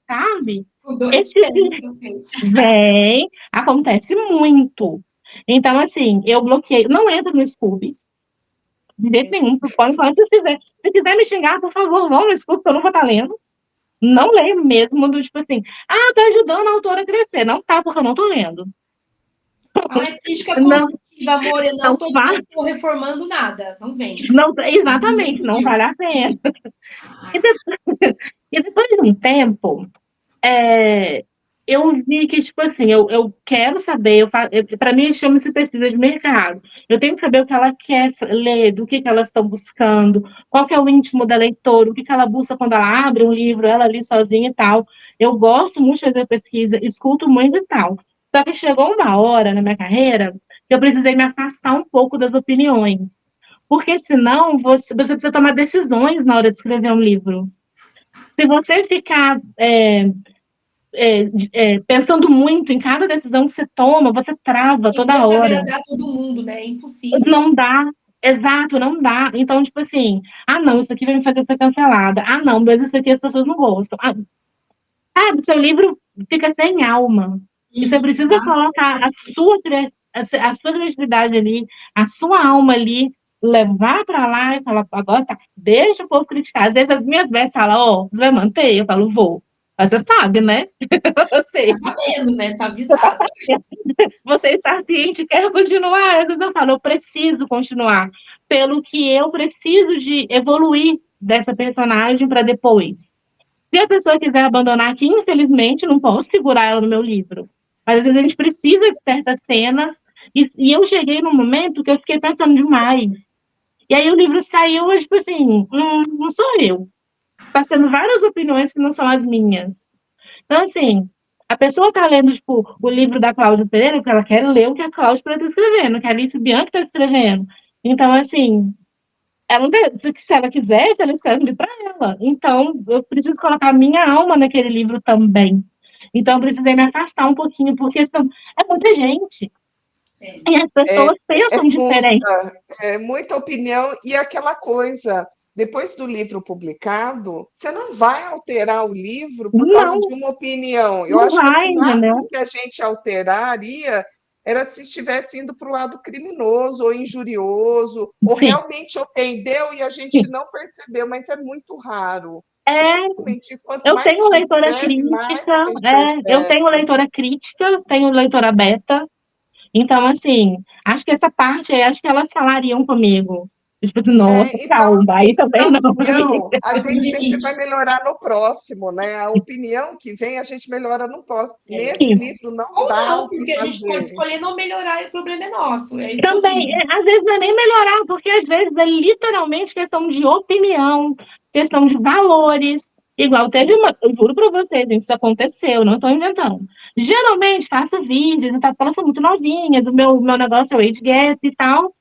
sabe? Com dois Esse tipo pés. vem, acontece muito. Então, assim, eu bloqueio, não entro no Scooby, de jeito nenhum, por enquanto, se quiser me xingar, por favor, vão no Scooby, que eu não vou estar lendo. Não leio mesmo, do tipo assim, tá ajudando a autora a crescer. Não tá, porque eu não tô lendo. Ai, crítica Não, construtiva, amor, eu não não tô reformando nada. Não vem. não, Ninguém exatamente, não pediu. vale a pena. E depois, e depois de um tempo, eu vi que, tipo assim, eu quero saber, para mim chama-se pesquisa de mercado. Eu tenho que saber o que ela quer ler, do que elas estão buscando, qual que é o íntimo da leitora, o que ela busca quando ela abre um livro, ela ali sozinha e tal. Eu gosto muito de fazer pesquisa, escuto muito e tal. Só que chegou uma hora na minha carreira que eu precisei me afastar um pouco das opiniões. Porque senão você precisa tomar decisões na hora de escrever um livro. Se você ficar pensando muito em cada decisão que você toma, você trava E toda tenta hora. agradar todo mundo, né? É impossível. Não dá. Exato, não dá. Então, tipo assim, não, isso aqui vai me fazer ser cancelada. Não, mas isso aqui as pessoas não gostam. Sabe, seu livro fica sem alma. E você precisa colocar a sua criatividade ali, a sua alma ali, levar para lá e falar, agora tá, deixa o povo criticar. Às vezes as minhas vestes falam, você vai manter? Eu falo, vou. Mas você sabe, né? Eu Tá sei. sabendo, né? Tá avisada. Você está ciente, quer continuar? Às vezes eu falo, eu preciso continuar. Pelo que eu preciso de evoluir dessa personagem para depois. Se a pessoa quiser abandonar aqui, infelizmente, não posso segurar ela no meu livro. Mas às vezes a gente precisa de certas cenas, e eu cheguei num momento que eu fiquei pensando demais. E aí o livro saiu, eu, tipo assim, não sou eu. Tá tendo várias opiniões que não são as minhas. Então, assim, a pessoa tá lendo, tipo, o livro da Cláudia Pereira, porque ela quer ler o que a Cláudia Pereira tá escrevendo, que a Alice Bianchi tá escrevendo. Então, assim, ela não tem, se ela quiser, ela escreve o livro pra ela. Então, eu preciso colocar a minha alma naquele livro também. Então, eu precisei me afastar um pouquinho, porque é muita gente. E as pessoas pensam diferente. Muita opinião e aquela coisa. Depois do livro publicado, você não vai alterar o livro por causa de uma opinião. Eu não acho que vai, assim, o entendeu? máximo que a gente alteraria era se estivesse indo para o lado criminoso ou injurioso, ou Sim, realmente ofendeu e a gente sim. não percebeu, mas é muito raro. É, Justamente, quanto eu mais a tenho gente leitora escreve, mais a crítica, gente eu tenho percebe. leitora crítica, tenho leitora beta. Então, assim, acho que essa parte aí, acho que elas falariam comigo. Tipo assim, nossa, Então, calma, aí assim, também na não, opinião, amiga. a No gente sempre vai limite. melhorar no próximo, né? A opinião que vem, a gente melhora no próximo. Nesse Sim. livro não Ou dá não, o que porque a gente pode fazer. escolher não melhorar e o problema é nosso. É isso que eu Também, digo. às vezes não é nem melhorar, porque às vezes é literalmente questão de opinião, questão de valores. Igual teve Sim. uma, eu juro pra vocês, gente, isso aconteceu, não estou inventando. Geralmente faço vídeos, e tal, porque elas são muito novinhas, o meu negócio é o age gap e tal.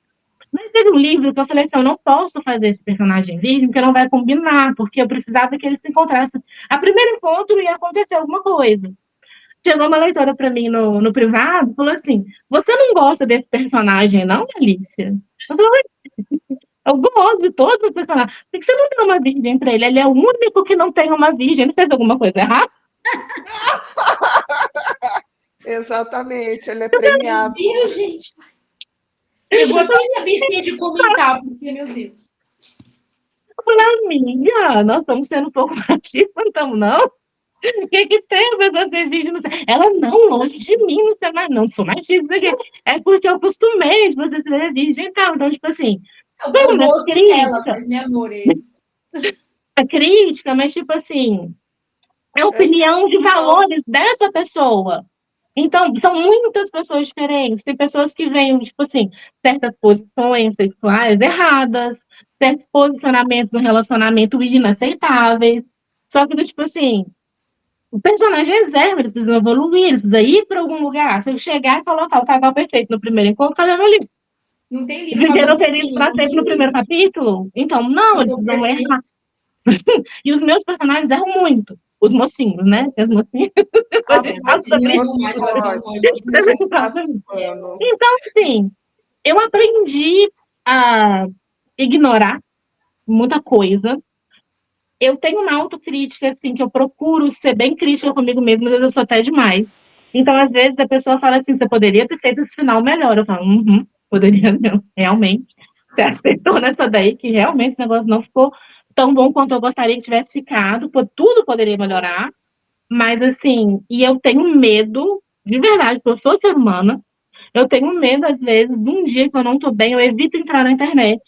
Mas teve um livro que eu falei assim, eu não posso fazer esse personagem virgem, porque não vai combinar, porque eu precisava que eles se encontrassem. A primeiro encontro ia acontecer alguma coisa. Chegou uma leitora para mim no privado e falou assim: Você não gosta desse personagem, não, Alicia? Eu falei, eu gosto de todos os personagens. Por que você não tem uma virgem para ele? Ele é o único que não tem uma virgem. Ele fez alguma coisa errada? Exatamente, ele é Meu premiado. Deus, gente. Eu vou até me abster de comentar, porque, meu Deus. Eu falei, amiga, nós estamos sendo um pouco machistas, não estamos, não? O que tem a pessoa ser virgem? Ela, não, longe de mim, não sei mais, não sou machista aqui. É porque eu acostumei de você ser virgem e tal. Então, tipo assim, É o na gosto dela, crítica, mas, né, amor? a crítica, mas tipo assim, é a É minha opinião de opinião. valores dessa pessoa. Então, são muitas pessoas diferentes. Tem pessoas que veem, tipo assim, certas posições sexuais erradas, certos posicionamentos no relacionamento inaceitáveis. Só que, tipo assim, o personagem é reserva, ele precisa evoluir, ele precisa ir para algum lugar. Se eu chegar e colocar o casal perfeito no primeiro encontro, cadê meu livro? Não tem livro Viveram felizes favorzinho, para não sempre no tem primeiro livro. capítulo? Então, não, eles Ficou precisam perfeito. errar. E os meus personagens erram muito. Os mocinhos, né? As mocinhas. As Mas eles não mocinhas erram são mais, elas são ótimas, ótimas. a gente passa pano. Então, assim, eu aprendi a ignorar muita coisa. Eu tenho uma autocrítica, assim, que eu procuro ser bem crítica comigo mesma, mas eu sou até demais. Então, às vezes, a pessoa fala assim, você poderia ter feito esse final melhor. Eu falo, poderia não, realmente. Você acertou nessa daí, que realmente o negócio não ficou tão bom quanto eu gostaria que tivesse ficado, tudo poderia melhorar, mas assim, e eu tenho medo, de verdade, porque eu sou ser humana, eu tenho medo, às vezes, de um dia que eu não tô bem, eu evito entrar na internet,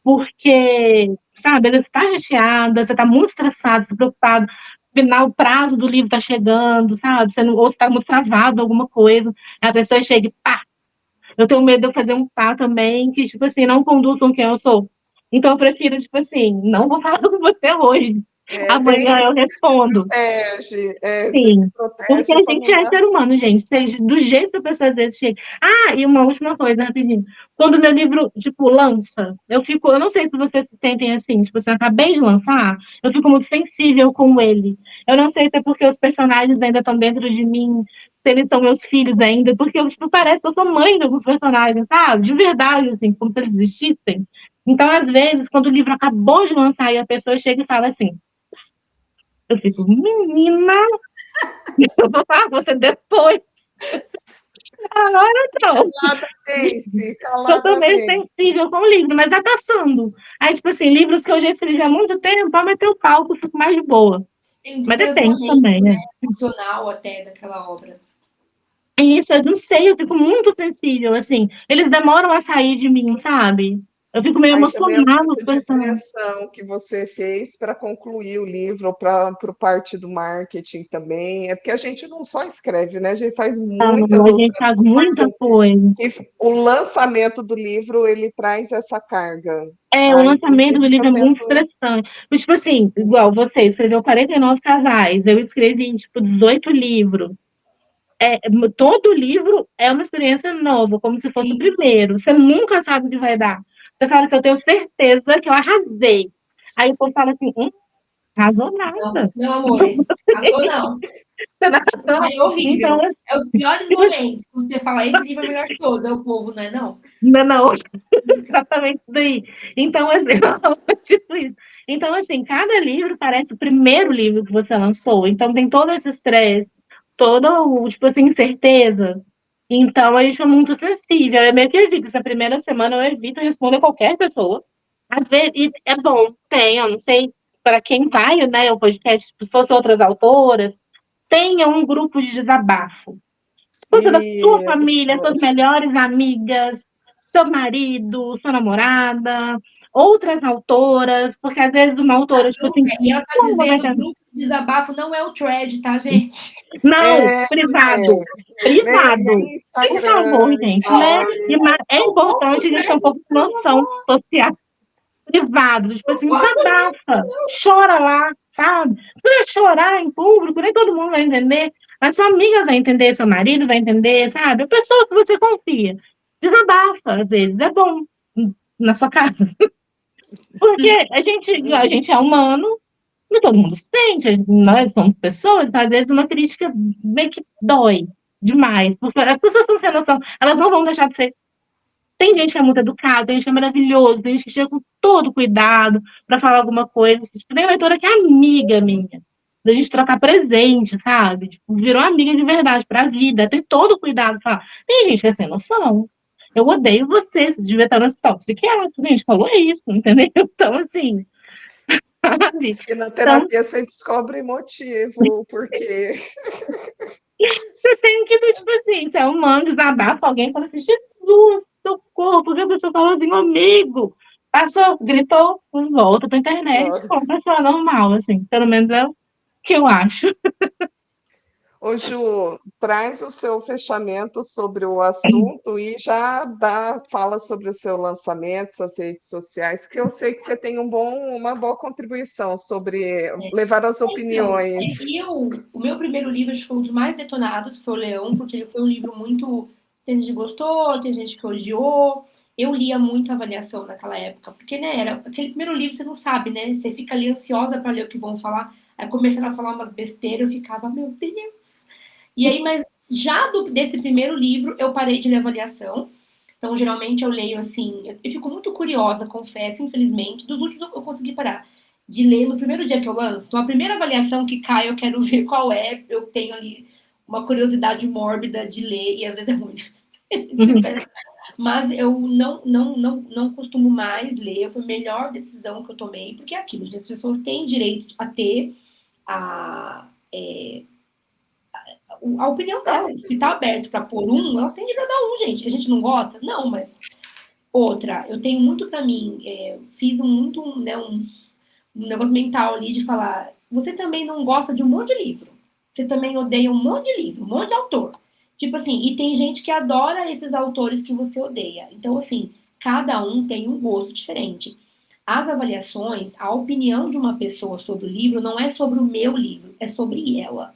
porque, sabe, às vezes tá recheada, você tá muito estressado, tá preocupado, final, o prazo do livro tá chegando, sabe, você não, ou você tá muito travado, alguma coisa, a pessoa chega e pá, eu tenho medo de eu fazer um pá também, que, tipo assim, não conduz com quem eu sou. Então, eu prefiro, tipo assim, não vou falar com você hoje. Nem Amanhã eu respondo. protege, você se Sim, porque protege a gente quando é dá. ser humano, gente. Seja do jeito que a pessoa às vezes chega. Ah, e uma última coisa, rapidinho. Quando o meu livro, tipo, lança, eu não sei se vocês se sentem assim, tipo, se eu acabei de lançar, eu fico muito sensível com ele. Eu não sei se é porque os personagens ainda estão dentro de mim, se eles são meus filhos ainda, porque eu, tipo, parece que eu sou mãe de alguns personagens, sabe? De verdade, assim, como se eles existissem. Então, às vezes, quando o livro acabou de lançar e a pessoa chega e fala assim, eu fico, menina, eu vou falar com você depois. Agora não. Calada vence, Eu tô calada meio vence. sensível com o livro, mas vai passando. Aí, tipo assim, livros que eu já escrevi há muito tempo, vai meter o palco, eu fico mais de boa. Tem um Mas depende também, distanciamento, né, né? emocional até daquela obra. E isso, eu não sei, eu fico muito sensível, assim. Eles demoram a sair de mim, sabe? Eu fico meio Aí também é o emocionada com tipo de essa. pressão que você fez para concluir o livro, para a parte do marketing também. É porque a gente não só escreve, né? A gente faz muitas A gente outras faz muita coisas. coisa. E o lançamento do livro, ele traz essa carga. O Aí por lançamento do isso que livro eu é muito tento. estressante. Mas, tipo assim, igual você escreveu 49 casais, eu escrevi, tipo, 18 livros. Todo livro é uma experiência nova, como se fosse o Sim. primeiro. Você nunca sabe o que vai dar. Você fala que eu tenho certeza que eu arrasei. Aí o povo fala assim, arrasou Não, nada. não, amor. Arrasou, não. Você não arrasou. É horrível. Então, É os piores tipo, momentos. Quando você fala, esse livro é o melhor de todos. É o povo, não é não? não, exatamente isso daí. Então, assim, tipo isso. Então, assim, cada livro parece o primeiro livro que você lançou. Então, tem todo esse estresse, toda, tipo assim, incerteza. Então, a gente é muito sensível. É meio que eu digo, essa primeira semana eu evito responder qualquer pessoa. Às vezes, e é bom, eu não sei para quem vai, né, o podcast, se fosse outras autoras, tenha um grupo de desabafo. Se fosse da sua família, Isso. suas melhores amigas, seu marido, sua namorada, outras autoras, porque às vezes uma autora, tipo assim, E ela tá não vai dizendo, ter. grupo de desabafo não é o thread, tá, gente? Não, É, privado. Privado. nem Por favor, Instagram, gente, né? stories. É importante a gente ter um pouco de noção social. Privado, tipo assim, desabafa, chora lá, sabe? Não é chorar em público, nem todo mundo vai entender, mas sua amiga vai entender, seu marido vai entender, sabe? A pessoa que você confia. Desabafa, às vezes, é bom na sua casa. Porque a gente é humano, e todo mundo sente, nós somos pessoas, então, às vezes uma crítica meio que dói demais, porque as pessoas não têm noção, elas não vão deixar de ser. Tem gente que é muito educada, tem gente que é maravilhoso, tem gente que chega com todo cuidado para falar alguma coisa. Tipo, tem leitora que é amiga minha, da gente trocar presente, sabe? Tipo, virou amiga de verdade para a vida, tem todo o cuidado. Fala. Tem gente que é sem noção. Eu odeio você, você devia estar no hospital psiquiátrico. A gente falou isso, entendeu? Então, assim, sabe? E na Então, terapia você descobre motivo, porque você tem que, tipo assim, você é humano, desabafa alguém e fala assim, Jesus, socorro, porque a pessoa falou assim, amigo. Passou, gritou, volta pra internet, como uma pessoa normal, assim. Pelo menos é o que eu acho. ô Ju, traz o seu fechamento sobre o assunto e já fala sobre o seu lançamento, suas redes sociais, que eu sei que você tem uma boa contribuição sobre levar as Então, opiniões. o meu primeiro livro acho que foi um dos mais detonados, que foi o Leão, porque ele foi um livro muito. Tem gente que gostou, tem gente que odiou. Eu lia muita avaliação naquela época, porque, né, era aquele primeiro livro, você não sabe, né? Você fica ali ansiosa para ler o que vão falar. Aí começaram a falar umas besteiras, eu ficava, meu Deus. E aí, mas já desse primeiro livro, eu parei de ler avaliação. Então, geralmente eu leio assim, eu fico muito curiosa, confesso, infelizmente. Dos últimos eu consegui parar de ler no primeiro dia que eu lanço. Então, a primeira avaliação que cai, eu quero ver qual é. Eu tenho ali uma curiosidade mórbida de ler, e às vezes é ruim. Mas eu não costumo mais ler. Foi a melhor decisão que eu tomei, porque é aquilo, as pessoas têm direito a ter a, a opinião delas. Se tá aberto para pôr um, elas têm direito a dar um, gente. A gente não gosta? Não, mas outra, eu tenho muito para mim, fiz um negócio mental ali de falar, você também não gosta de um monte de livro, você também odeia um monte de livro, um monte de autor. Tipo assim, e tem gente que adora esses autores que você odeia. Então, assim, cada um tem um gosto diferente. As avaliações, a opinião de uma pessoa sobre o livro não é sobre o meu livro, é sobre ela.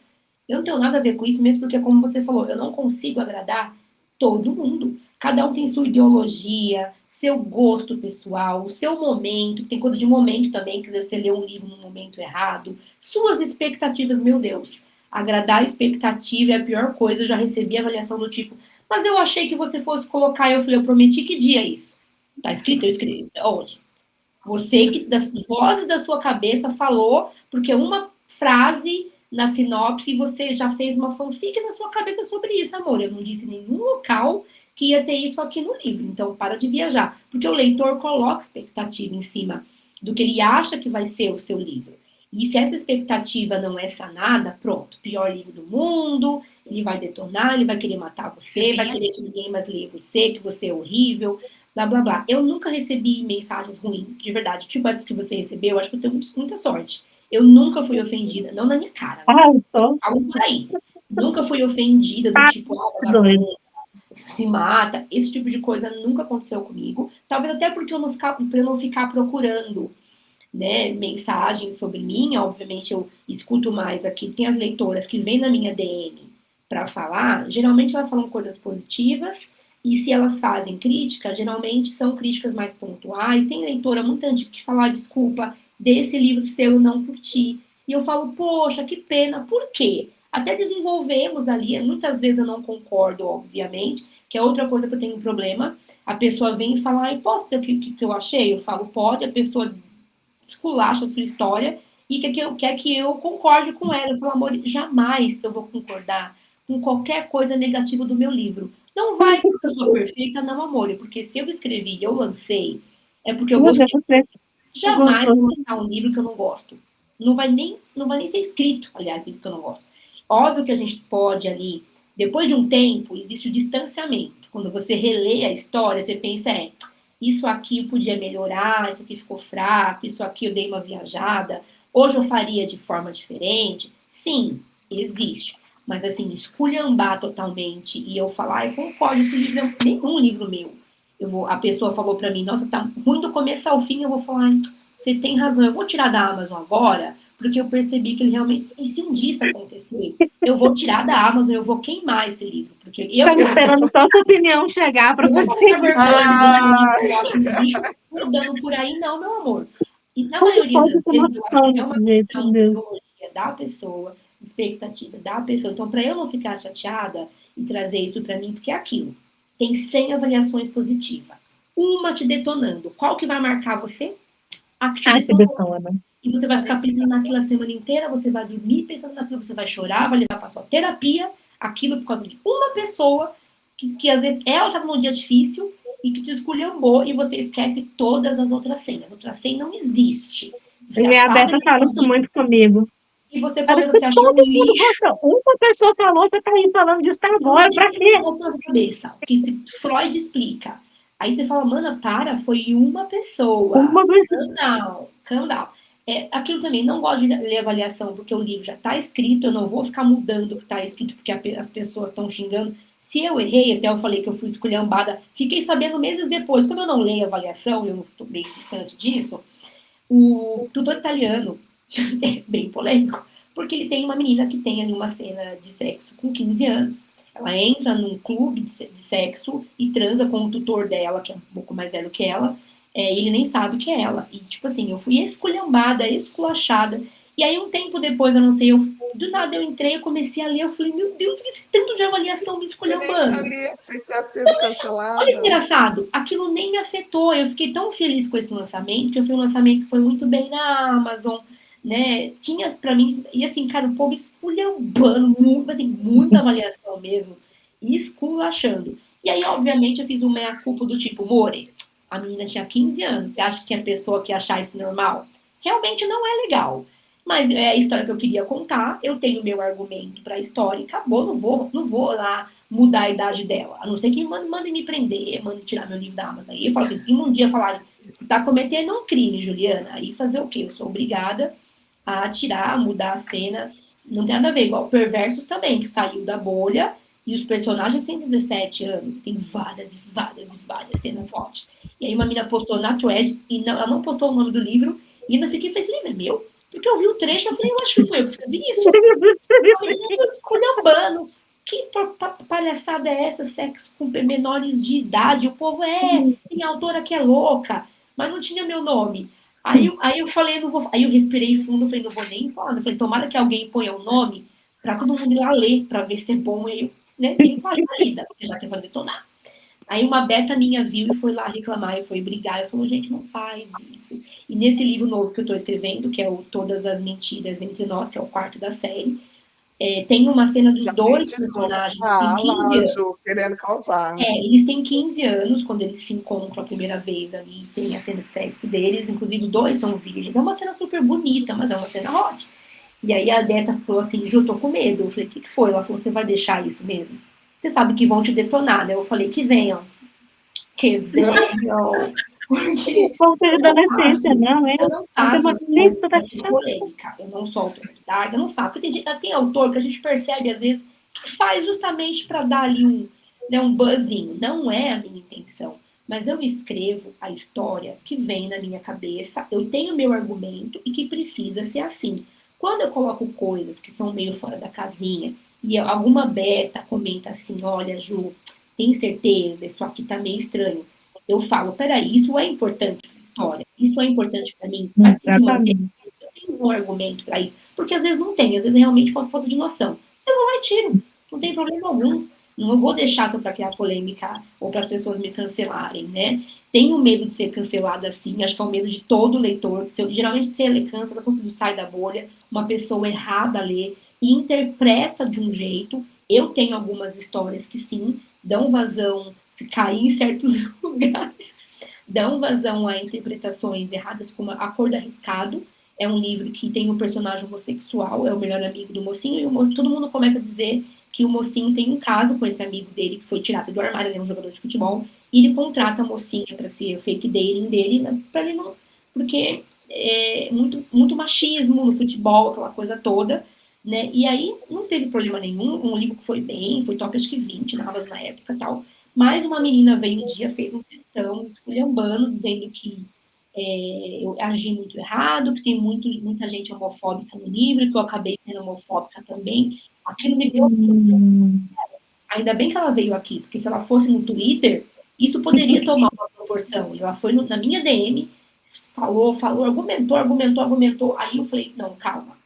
Eu não tenho nada a ver com isso, mesmo porque, como você falou, eu não consigo agradar todo mundo. Cada um tem sua ideologia, seu gosto pessoal, o seu momento, tem coisa de momento também, quiser você ler um livro no momento errado, suas expectativas, meu Deus. Agradar a expectativa é a pior coisa, eu já recebi avaliação do tipo, mas eu achei que você fosse colocar, eu falei, eu prometi que dia é isso? Tá escrito? Eu escrevi. Hoje. Você que, das vozes da sua cabeça, falou, porque uma frase na sinopse, você já fez uma fanfic na sua cabeça sobre isso, amor. Eu não disse em nenhum local que ia ter isso aqui no livro. Então, para de viajar. Porque o leitor coloca expectativa em cima do que ele acha que vai ser o seu livro. E se essa expectativa não é sanada, pronto, pior livro do mundo, ele vai detonar, ele vai querer matar você, vai querer que ninguém mais leia você, que você é horrível. blá, blá, blá. Eu nunca recebi mensagens ruins, de verdade. Tipo essas que você recebeu, eu acho que eu tenho muita sorte. Eu nunca fui ofendida, não na minha cara, né? Ah, eu tô Falo por aí. Nunca fui ofendida do tipo, doida. se mata, esse tipo de coisa nunca aconteceu comigo. Talvez até porque eu não ficar procurando, né, mensagens sobre mim. Obviamente eu escuto mais aqui. Tem as leitoras que vêm na minha DM para falar, geralmente elas falam coisas positivas, e se elas fazem crítica, geralmente são críticas mais pontuais. Tem leitora muito antiga que fala, desculpa, desse livro seu eu não curti. E eu falo, poxa, que pena, por quê? Até desenvolvemos ali, muitas vezes eu não concordo, obviamente, que é outra coisa que eu tenho um problema. A pessoa vem e fala, pode ser o que eu achei? Eu falo, pode, a pessoa esculacha a sua história e quer que eu concorde com ela. Eu falo, amor, jamais eu vou concordar com qualquer coisa negativa do meu livro. Não vai porque eu sou perfeita, não, amor, porque se eu escrevi e eu lancei, é porque eu Meu Deus, gostei. você Jamais gostou. vou lançar um livro que eu não gosto. Não vai nem ser escrito, aliás, livro que eu não gosto. Óbvio que a gente pode ali, depois de um tempo, existe o distanciamento. Quando você relê a história, você pensa, isso aqui podia melhorar, isso aqui ficou fraco, isso aqui eu dei uma viajada, hoje eu faria de forma diferente. Sim, existe. Mas assim, esculhambar totalmente e eu falar, eu concordo, esse livro é nenhum livro meu. A pessoa falou para mim, nossa, tá ruim do começo ao fim, eu vou falar, você tem razão, eu vou tirar da Amazon agora, porque eu percebi que ele realmente, e se um dia isso acontecer, eu vou tirar da Amazon, eu vou queimar esse livro, porque Tá esperando só sua opinião chegar para eu vou você. passar vergonha desse livro que eu acho um lixo rodando por aí, não, meu amor. E na Como maioria pode das ser vezes, eu acho que é noção uma desse, questão de Deus? ideologia da pessoa, de expectativa da pessoa. Então, para eu não ficar chateada e trazer isso para mim, porque é aquilo. Tem 100 avaliações positivas. Uma te detonando. Qual que vai marcar você? A que te Ah, que detonou. detona. E você vai ficar pensando naquilo a semana inteira, você vai dormir pensando naquilo, você vai chorar, vai levar para sua terapia, aquilo por causa de uma pessoa que às vezes ela estava num dia difícil e que te esculhambou e você esquece todas as outras 100. As outras 100 não existe. E Você minha apaga Beta fala esse isso dia muito comigo. e você Parece começa a que se achar todo um mundo lixo. gosta. Uma pessoa falou, você tá aí falando disso Eu não agora, sei pra quem quê? botou na cabeça. Porque se Freud explica. Aí você fala, mana, foi uma pessoa. Uma vez. Calm down. Aquilo também, não gosto de ler avaliação, porque o livro já está escrito, eu não vou ficar mudando o que está escrito, porque as pessoas estão xingando. Se eu errei, até eu falei que eu fui esculhambada, fiquei sabendo meses depois. Como eu não leio avaliação, eu estou bem distante disso, o tutor italiano é bem polêmico, porque ele tem uma menina que tem ali uma cena de sexo com 15 anos. Ela entra num clube de sexo e transa com o tutor dela, que é um pouco mais velho que ela, e ele nem sabe que é ela. E, tipo assim, eu fui esculhambada, esculachada. E aí, um tempo depois, eu não sei, do nada eu entrei, eu comecei a ler, eu falei, meu Deus, que tanto de avaliação me Você nem esculhambando. sabia que você tinha sido Olha que cancelada. engraçado, aquilo nem me afetou. Eu fiquei tão feliz com esse lançamento, que foi um lançamento que foi muito bem na Amazon, né? Tinha pra mim, e assim, cara, o povo esculhambando, muito, assim, muita avaliação mesmo, e esculachando. E aí, obviamente, eu fiz um meia-culpa do tipo, More, a menina tinha 15 anos, você acha que a pessoa que achar isso normal? Realmente não é legal. Mas é a história que eu queria contar, eu tenho meu argumento para a história e acabou, não vou lá mudar a idade dela. A não ser que mandem me prender, mandem tirar meu livro da Amazon. Aí eu falo assim, se um dia falar que tá cometendo um crime, Juliana, aí fazer o quê? Eu sou obrigada a tirar, a mudar a cena. Não tem nada a ver, igual Perversos também, que saiu da bolha e os personagens têm 17 anos, tem várias e várias e várias cenas fortes. E aí uma menina postou na thread, e ela não postou o nome do livro, e ainda fiquei, esse livro é meu? Porque eu vi o trecho, eu falei, eu acho que foi eu que escrevi isso. A menina esculhambando. Que palhaçada é essa? Sexo com menores de idade. O povo tem autora que é louca, mas não tinha meu nome. Aí eu falei, não vou. Aí eu respirei fundo, falei, não vou nem falar. Eu falei, tomara que alguém ponha o nome para todo mundo ir lá ler, para ver se é bom. Aí eu, né, tenho página lida, já que vai detonar. Aí uma beta minha viu e foi lá reclamar, e foi brigar, e falou, gente, não faz isso. E nesse livro novo que eu estou escrevendo, que é o Todas as Mentiras Entre Nós, que é o quarto da série, tem uma cena dos Já dois entendi. personagens que têm Ah, 15 lá, anos. Ju, querendo causar. Eles têm 15 anos quando eles se encontram a primeira vez ali, tem a cena de sexo deles, inclusive os dois são virgens. É uma cena super bonita, mas é uma cena hot. E aí a Beta falou assim, Ju, tô com medo. Eu falei, o que foi? Ela falou, você vai deixar isso mesmo? Você sabe que vão te detonar, né? Eu falei, que venham. que venham. Porque Por ter da adolescência, não, é? eu não faço as coisas para ser polêmica. Eu não sou autora de dardo, eu não faço. Porque tem autor que a gente percebe, às vezes, que faz justamente para dar ali um buzzinho. Não é a minha intenção. Mas eu escrevo a história que vem na minha cabeça, eu tenho meu argumento e que precisa ser assim. Quando eu coloco coisas que são meio fora da casinha e alguma beta comenta assim, olha, Ju, tem certeza, isso aqui tá meio estranho. Eu falo, peraí, isso é importante para a história, isso é importante para mim, para manter. Eu tenho um argumento para isso, porque às vezes não tem, às vezes realmente falta de noção. Eu vou lá e tiro, não tem problema algum. Não vou deixar só para criar polêmica ou para as pessoas me cancelarem, né? Tenho medo de ser cancelada assim, acho que é o medo de todo leitor. Geralmente, se ele cansa, quando sai da bolha, uma pessoa errada lê e interpreta de um jeito. Eu tenho algumas histórias que sim, dão vazão, se cair em certos lugares, dão vazão a interpretações erradas, como A Cor do Arriscado. É um livro que tem um personagem homossexual, é o melhor amigo do mocinho, e todo mundo começa a dizer que o mocinho tem um caso com esse amigo dele, que foi tirado do armário, ele é um jogador de futebol, e ele contrata a mocinha para ser o fake dating dele, né, para ele não... Porque é muito machismo no futebol, aquela coisa toda, né? E aí não teve problema nenhum, um livro que foi bem, foi top acho que 20 na época e tal, mas uma menina veio um dia, fez um textão esculhambando, dizendo que eu agi muito errado, que tem muita gente homofóbica no livro, que eu acabei sendo homofóbica também. Aquilo me deu... Ainda bem que ela veio aqui, porque se ela fosse no Twitter, isso poderia tomar uma proporção. Ela foi na minha DM, falou, argumentou. Aí eu falei, não, calma.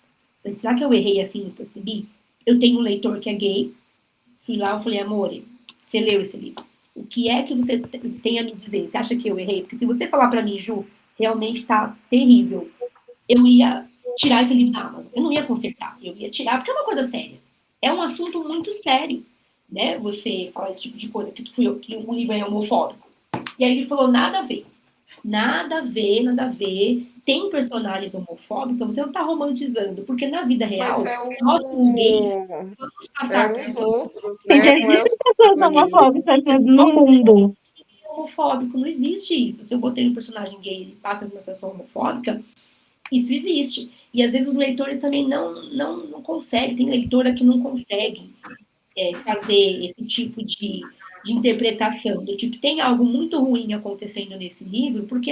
Falei, será que eu errei assim, não percebi? Eu tenho um leitor que é gay. Fui lá, eu falei, amor, você leu esse livro. O que é que você tem a me dizer? Você acha que eu errei? Porque se você falar para mim, Ju, realmente tá terrível, eu ia tirar esse livro da Amazon. Eu não ia consertar, eu ia tirar, porque é uma coisa séria. É um assunto muito sério, né? Você falar esse tipo de coisa, que um livro é homofóbico. E aí ele falou, nada a ver. Nada a ver. Tem personagens homofóbicos, então você não está romantizando, porque na vida real, nós como gays, vamos passar por outros, né? Já existem pessoas homofóbicas no mundo. Homofóbico, não existe isso. Se eu botei um personagem gay e ele passa por uma situação homofóbica, isso existe. E às vezes os leitores também não conseguem, tem leitora que não consegue fazer esse tipo de interpretação, do tipo, tem algo muito ruim acontecendo nesse livro, porque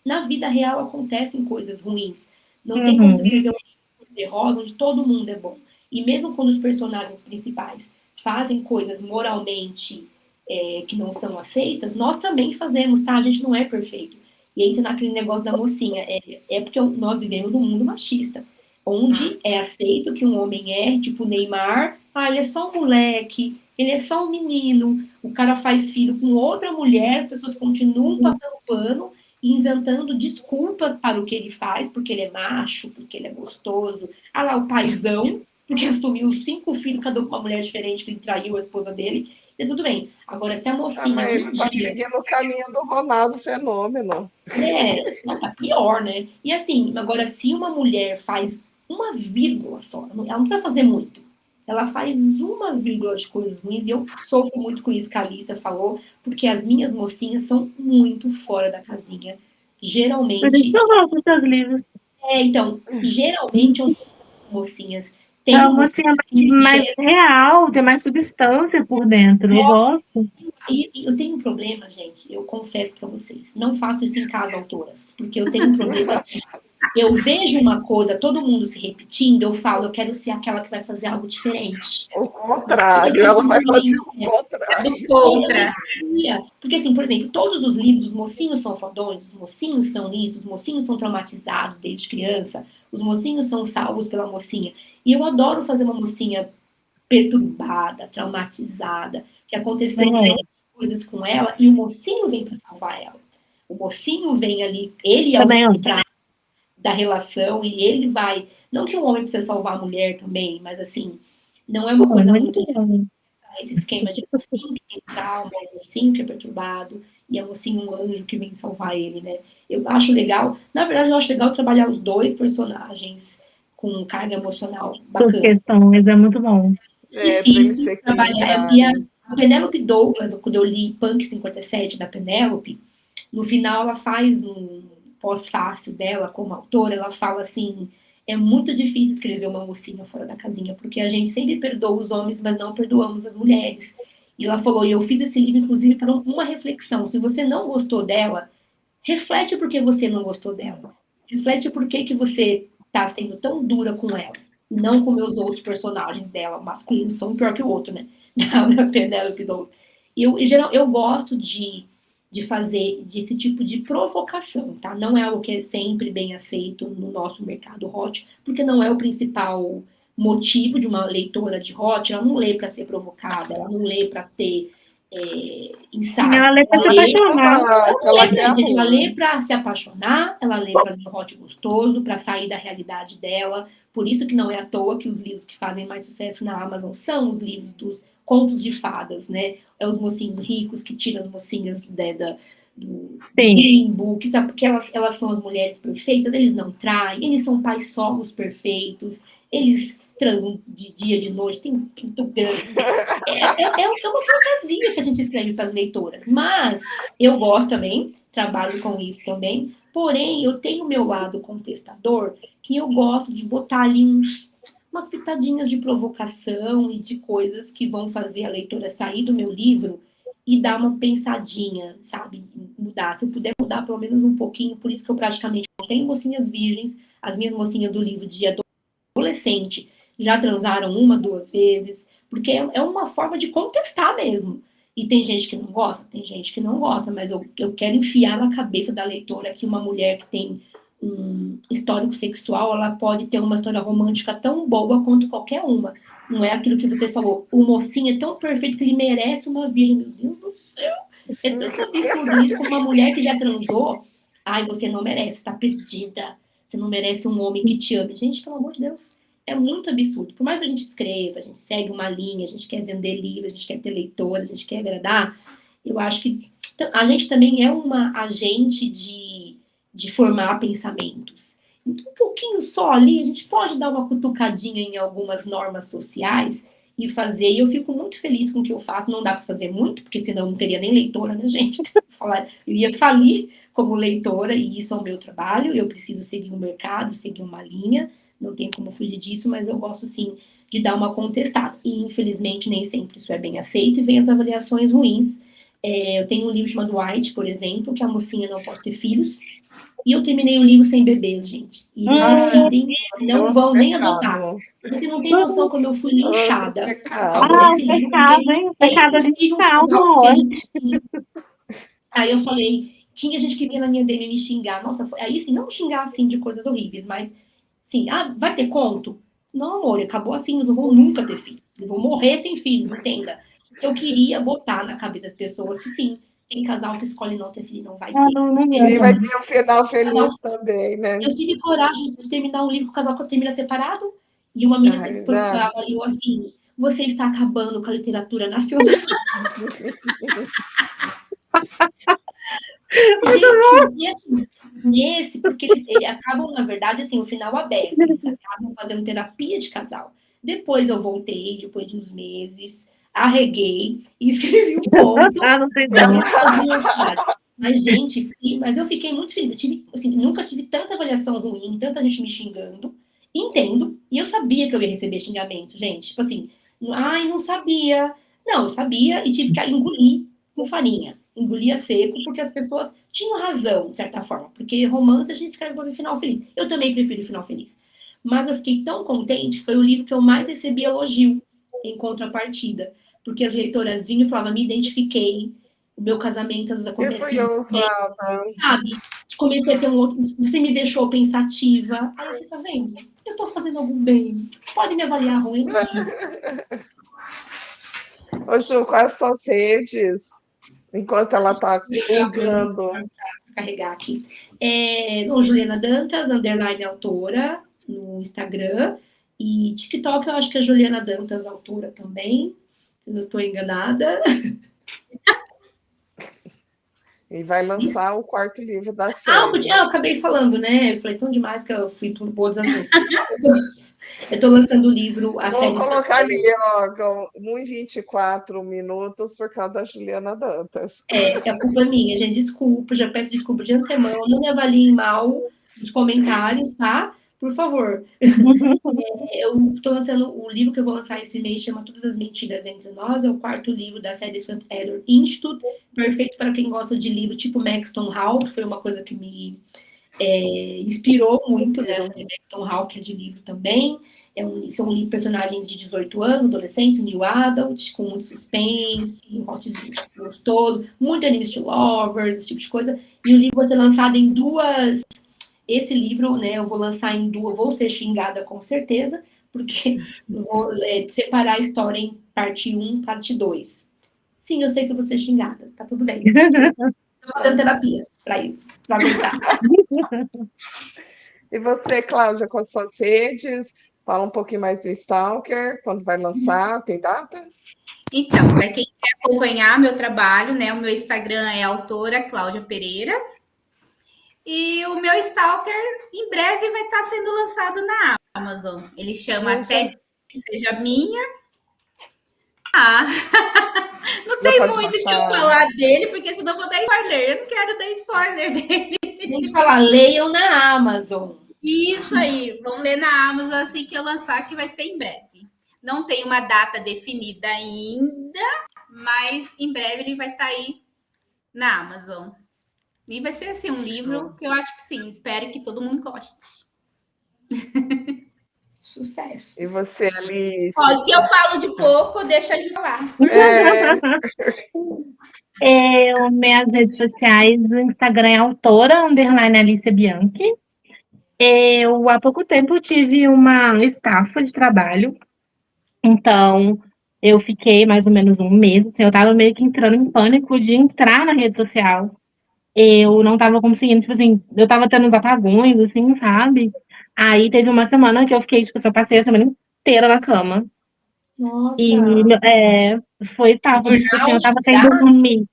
na vida real acontecem coisas ruins. Não tem como você escrever um livro de rosa onde todo mundo é bom. E mesmo quando os personagens principais fazem coisas moralmente que não são aceitas, nós também fazemos, tá? A gente não é perfeito. E entra naquele negócio da mocinha. É porque nós vivemos num mundo machista, onde é aceito que um homem tipo Neymar, ele é só um moleque, ele é só um menino, o cara faz filho com outra mulher, as pessoas continuam passando pano e inventando desculpas para o que ele faz, porque ele é macho, porque ele é gostoso. Ah lá, o paizão, porque assumiu 5 filhos, cada um com uma mulher diferente, que ele traiu a esposa dele. E tudo bem. Agora, se a mocinha... mas ele tá seguindo o caminho do Ronaldo Fenômeno. Tá pior, né? E assim, agora, se uma mulher faz uma vírgula só, ela não precisa fazer muito, ela faz uma vírgula de coisas ruins, e eu sofro muito com isso que a Alissa falou, porque as minhas mocinhas são muito fora da casinha. Geralmente... Por isso eu gosto dos seus livros. Então, geralmente, mocinhas... É uma mocinha mais real, tem mais substância por dentro, eu gosto. E eu tenho um problema, gente, eu confesso para vocês, não faço isso em casa, autoras, porque eu tenho um problema de... Eu vejo uma coisa, todo mundo se repetindo, eu falo, eu quero ser aquela que vai fazer algo diferente. O contrário, ela vai fazer o contrário. Do contra. Porque, assim, por exemplo, todos os livros, os mocinhos são fodões, os mocinhos são isso, os mocinhos são traumatizados desde criança, os mocinhos são salvos pela mocinha. E eu adoro fazer uma mocinha perturbada, traumatizada, que aconteceu coisas com ela, e o mocinho vem para salvar ela. O mocinho vem ali, ele é o central da relação, e ele vai... Não que o homem precisa salvar a mulher também, mas assim, não é uma coisa muito... Esse esquema de mocinho que tem trauma, o mocinho que é perturbado, e a mocinha um anjo que vem salvar ele, né? Eu acho legal... Na verdade, eu acho legal trabalhar os dois personagens com carga emocional bacana. Questões, é muito bom. Difícil trabalhar. A Penélope Douglas, quando eu li Punk 57 da Penélope, no final ela faz um pós-fácil dela como autora, ela fala assim, é muito difícil escrever uma mocinha fora da casinha, porque a gente sempre perdoa os homens, mas não perdoamos as mulheres. E ela falou, e eu fiz esse livro, inclusive, para uma reflexão. Se você não gostou dela, reflete por que você não gostou dela. Reflete por que você está sendo tão dura com ela. Não com meus outros personagens dela, masculinos, que são um pior que o outro, né? Da Penélope Douglas. Em geral, eu gosto de fazer desse tipo de provocação, tá? Não é algo que é sempre bem aceito no nosso mercado hot, porque não é o principal motivo de uma leitora de hot, ela não lê para ser provocada, ela não lê para ter insights. Ela lê pra se apaixonar. Ela lê para se apaixonar, ela lê para ler um hot gostoso, para sair da realidade dela. Por isso que não é à toa que os livros que fazem mais sucesso na Amazon são os livros dos contos de fadas, né? É os mocinhos ricos que tiram as mocinhas do limbo, que elas são as mulheres perfeitas, eles não traem, eles são pais solos perfeitos, eles transam de dia, de noite, tem um pinto grande. É uma fantasia que a gente escreve para as leitoras, mas eu gosto também, trabalho com isso também, porém eu tenho o meu lado contestador, que eu gosto de botar ali umas pitadinhas de provocação e de coisas que vão fazer a leitora sair do meu livro e dar uma pensadinha, sabe? Mudar. Se eu puder mudar pelo menos um pouquinho, por isso que eu praticamente não tenho mocinhas virgens, as minhas mocinhas do livro de adolescente já transaram 1, 2 vezes, porque é uma forma de contestar mesmo. E tem gente que não gosta, mas eu quero enfiar na cabeça da leitora que uma mulher que tem um histórico sexual, ela pode ter uma história romântica tão boa quanto qualquer uma. Não é aquilo que você falou, o mocinho é tão perfeito que ele merece uma virgem. Meu Deus do céu! É tanto absurdo isso com uma mulher que já transou. Ai, você não merece, tá perdida. Você não merece um homem que te ame. Gente, pelo amor de Deus, é muito absurdo. Por mais que a gente escreva, a gente segue uma linha, a gente quer vender livros, a gente quer ter leitores, a gente quer agradar, eu acho que a gente também é uma agente de formar pensamentos. Então, um pouquinho só ali, a gente pode dar uma cutucadinha em algumas normas sociais e fazer, e eu fico muito feliz com o que eu faço. Não dá para fazer muito, porque senão eu não teria nem leitora, né, gente? Eu ia falir como leitora, e isso é o meu trabalho, eu preciso seguir um mercado, seguir uma linha, não tem como fugir disso, mas eu gosto, sim, de dar uma contestada. E, infelizmente, nem sempre isso é bem aceito, e vem as avaliações ruins. Eu tenho um livro chamado White, por exemplo, que a mocinha não pode ter filhos, e eu terminei o livro sem bebês, gente. E eles decidem, não vão nem adotar. Você não tem noção como eu fui linchada por causa desse livro. Pecado, hein? Pecado de Aí eu falei, tinha gente que vinha na minha DM me xingar. Nossa, aí assim, não xingar assim de coisas horríveis, mas assim, vai ter conto? Não, amor, acabou assim, eu não vou nunca ter filhos. Eu vou morrer sem filhos, entenda. Eu queria botar na cabeça das pessoas que sim, tem casal que escolhe não ter filho e não vai ter. E vai ter um final feliz também, né? Eu tive coragem de terminar um livro com o casal que termina separado, e uma menina avaliou assim, você está acabando com a literatura nacional. Gente, e assim, nesse, porque eles acabam, na verdade, assim, o final aberto, eles acabam fazendo terapia de casal. Depois eu voltei, depois de uns meses, arreguei e escrevi um conto. Não tem Mas, gente, mas eu fiquei muito feliz. Nunca tive tanta avaliação ruim, tanta gente me xingando. Entendo. E eu sabia que eu ia receber xingamento, gente. Tipo assim, ai, não sabia. Não, eu sabia e tive que engolir com farinha. Engolia seco, porque as pessoas tinham razão, de certa forma. Porque romance a gente escreve para o final feliz. Eu também prefiro o final feliz. Mas eu fiquei tão contente que foi o livro que eu mais recebi elogio em contrapartida. Porque as leitoras vinham e falavam, me identifiquei, o meu casamento às vezes acontece. Sabe? Comecei a ter um outro. Você me deixou pensativa. Aí você tá vendo? Eu tô fazendo algum bem. Pode me avaliar ruim. Ô, Ju, quais são as redes? Enquanto ela tá carregando. Vou carregar aqui. Juliana Dantas, _ autora, no Instagram. E TikTok, eu acho que é Juliana Dantas, autora também. Se não estou enganada. E vai Isso. lançar o 4º livro da Ah, série. eu acabei falando, né? Eu falei tão demais que eu fui por outros assuntos. Eu tô lançando o livro, a Vou série colocar ali, ó, 1h24 minutos por causa da Juliana Dantas. que a culpa é minha, gente. Desculpa, já peço desculpa de antemão. Não me avaliem mal nos comentários, tá? Por favor. Eu tô lançando o livro que eu vou lançar esse mês, chama Todas as Mentiras Entre Nós. É o 4º livro da série St. Edward Institute. Perfeito para quem gosta de livro tipo Maxton Hall, que foi uma coisa que me inspirou muito, né? A série Maxton Hall, que é de livro também. São personagens de 18 anos, adolescentes, new adult, com muito suspense, um hotzinho gostoso, muito enemies to lovers, esse tipo de coisa. E o livro vai ser lançado em duas. Esse livro, né, eu vou lançar em duas, vou ser xingada com certeza, porque eu vou separar a história em parte 1, parte 2. Sim, eu sei que eu vou ser xingada, tá tudo bem. Tô fazendo terapia pra isso, pra aguentar. E você, Cláudia, com as suas redes, fala um pouquinho mais do Stalker, quando vai lançar, tem data? Então, para quem quer acompanhar meu trabalho, né, o meu Instagram é autora Cláudia Pereira. E o meu Stalker, em breve, vai estar sendo lançado na Amazon. Ele chama Até Que Seja Minha. Não tem muito o que eu falar dele, porque senão eu vou dar spoiler. Eu não quero dar spoiler dele. Tem que falar, leiam na Amazon. Isso aí, vamos ler na Amazon assim que eu lançar, que vai ser em breve. Não tem uma data definida ainda, mas em breve ele vai estar aí na Amazon. E vai ser assim um livro que eu acho que sim, espero que todo mundo goste. Sucesso. E você, Alice? Ó, que eu falo de pouco, deixa de falar. Minhas redes sociais, o Instagram é autora_Alicia Bianchi. Eu, há pouco tempo, tive uma estafa de trabalho. Então, eu fiquei mais ou menos um mês. Assim, eu tava meio que entrando em pânico de entrar na rede social. Eu não tava conseguindo, tipo assim, eu tava tendo uns apagões, assim, sabe? Aí teve uma semana que eu fiquei, tipo, eu passei a semana inteira na cama. Nossa. E foi estafa, tipo assim, eu tava sem dormir.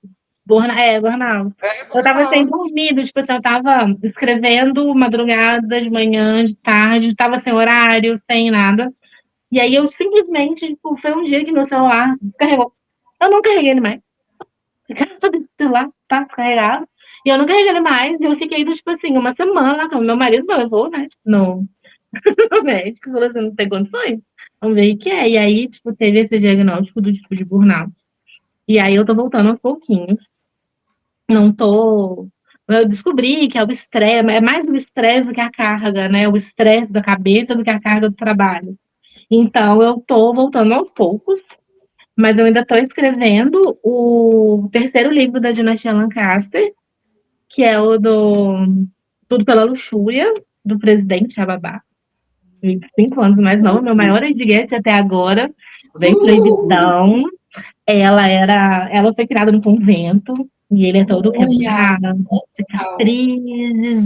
Burnout. Eu tava sem dormir, tipo assim, eu tava escrevendo madrugada, de manhã, de tarde, tava sem horário, sem nada. E aí eu simplesmente, tipo, foi um dia que meu celular descarregou. Eu não carreguei ele mais. O celular tá carregado. E eu não carreguei ele mais. E eu fiquei, tipo assim, uma semana. Meu marido me levou, né? No médico, falou assim, não tem condições. Vamos ver o que é. E aí, tipo, teve esse diagnóstico do tipo de burnout. E aí eu tô voltando aos pouquinhos. Não tô. Eu descobri que é o estresse, é mais o estresse do que a carga, né? O estresse da cabeça do que a carga do trabalho. Então, eu tô voltando aos poucos, mas eu ainda tô escrevendo o 3º livro da dinastia Lancaster, que é o do Tudo pela Luxúria, do presidente Ababá. 25 anos mais nova, meu maior endiguete até agora, veio proibidão. Ela foi criada no convento, e ele é todo quebrado, cicatrizes,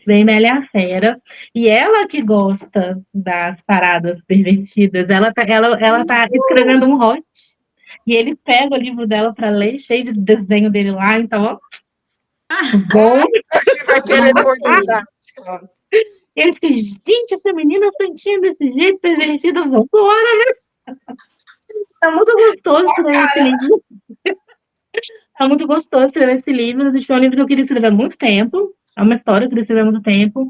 bem Bela e a Fera. E ela que gosta das paradas pervertidas, ela tá escrevendo um hot, e ele pega o livro dela para ler, cheio de desenho dele lá, então, ó, bom. Vai querer coordenar. E ele fica, gente, essa menina santinha desse jeito, pervertida, vambora, né? Tá muito gostoso escrever esse livro. Tá muito gostoso escrever esse livro. Foi um livro que eu queria escrever há muito tempo. É uma história que eu queria escrever há muito tempo.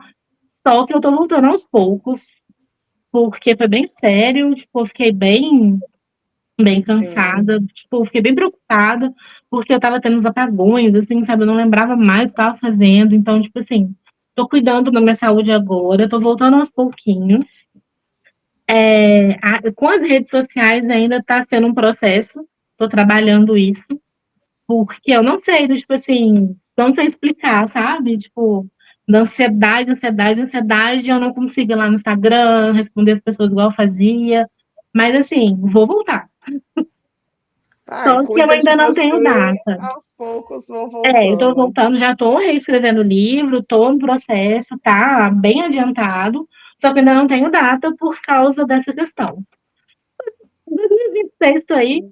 Só que eu tô voltando aos poucos, porque foi bem sério. Tipo, eu fiquei bem cansada. Tipo, eu fiquei bem preocupada, porque eu tava tendo uns apagões, assim, sabe? Eu não lembrava mais o que eu tava fazendo. Então, tipo assim, tô cuidando da minha saúde agora. Tô voltando aos pouquinhos. Com as redes sociais ainda tá sendo um processo. Tô trabalhando isso. Porque eu não sei, tipo assim, não sei explicar, sabe? Tipo, da ansiedade, eu não consigo ir lá no Instagram, responder as pessoas igual eu fazia. Mas assim, vou voltar. Só que eu Cuida de ainda não tenho você, data. aos poucos vou Eu tô voltando. voltando, já tô reescrevendo o livro, tô no processo, tá bem adiantado, só que ainda não tenho data por causa dessa questão. 2026 aí,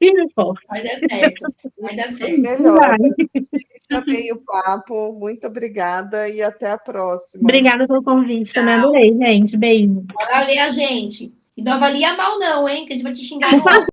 firme e forte. Vai dar certo. Vai dar certo. Melhor. amei o papo, muito obrigada e até a próxima. Obrigada pelo convite, também adorei, gente. Beijo. Bora ler a gente. E não avalia mal, não, hein? Que a gente vai te xingar.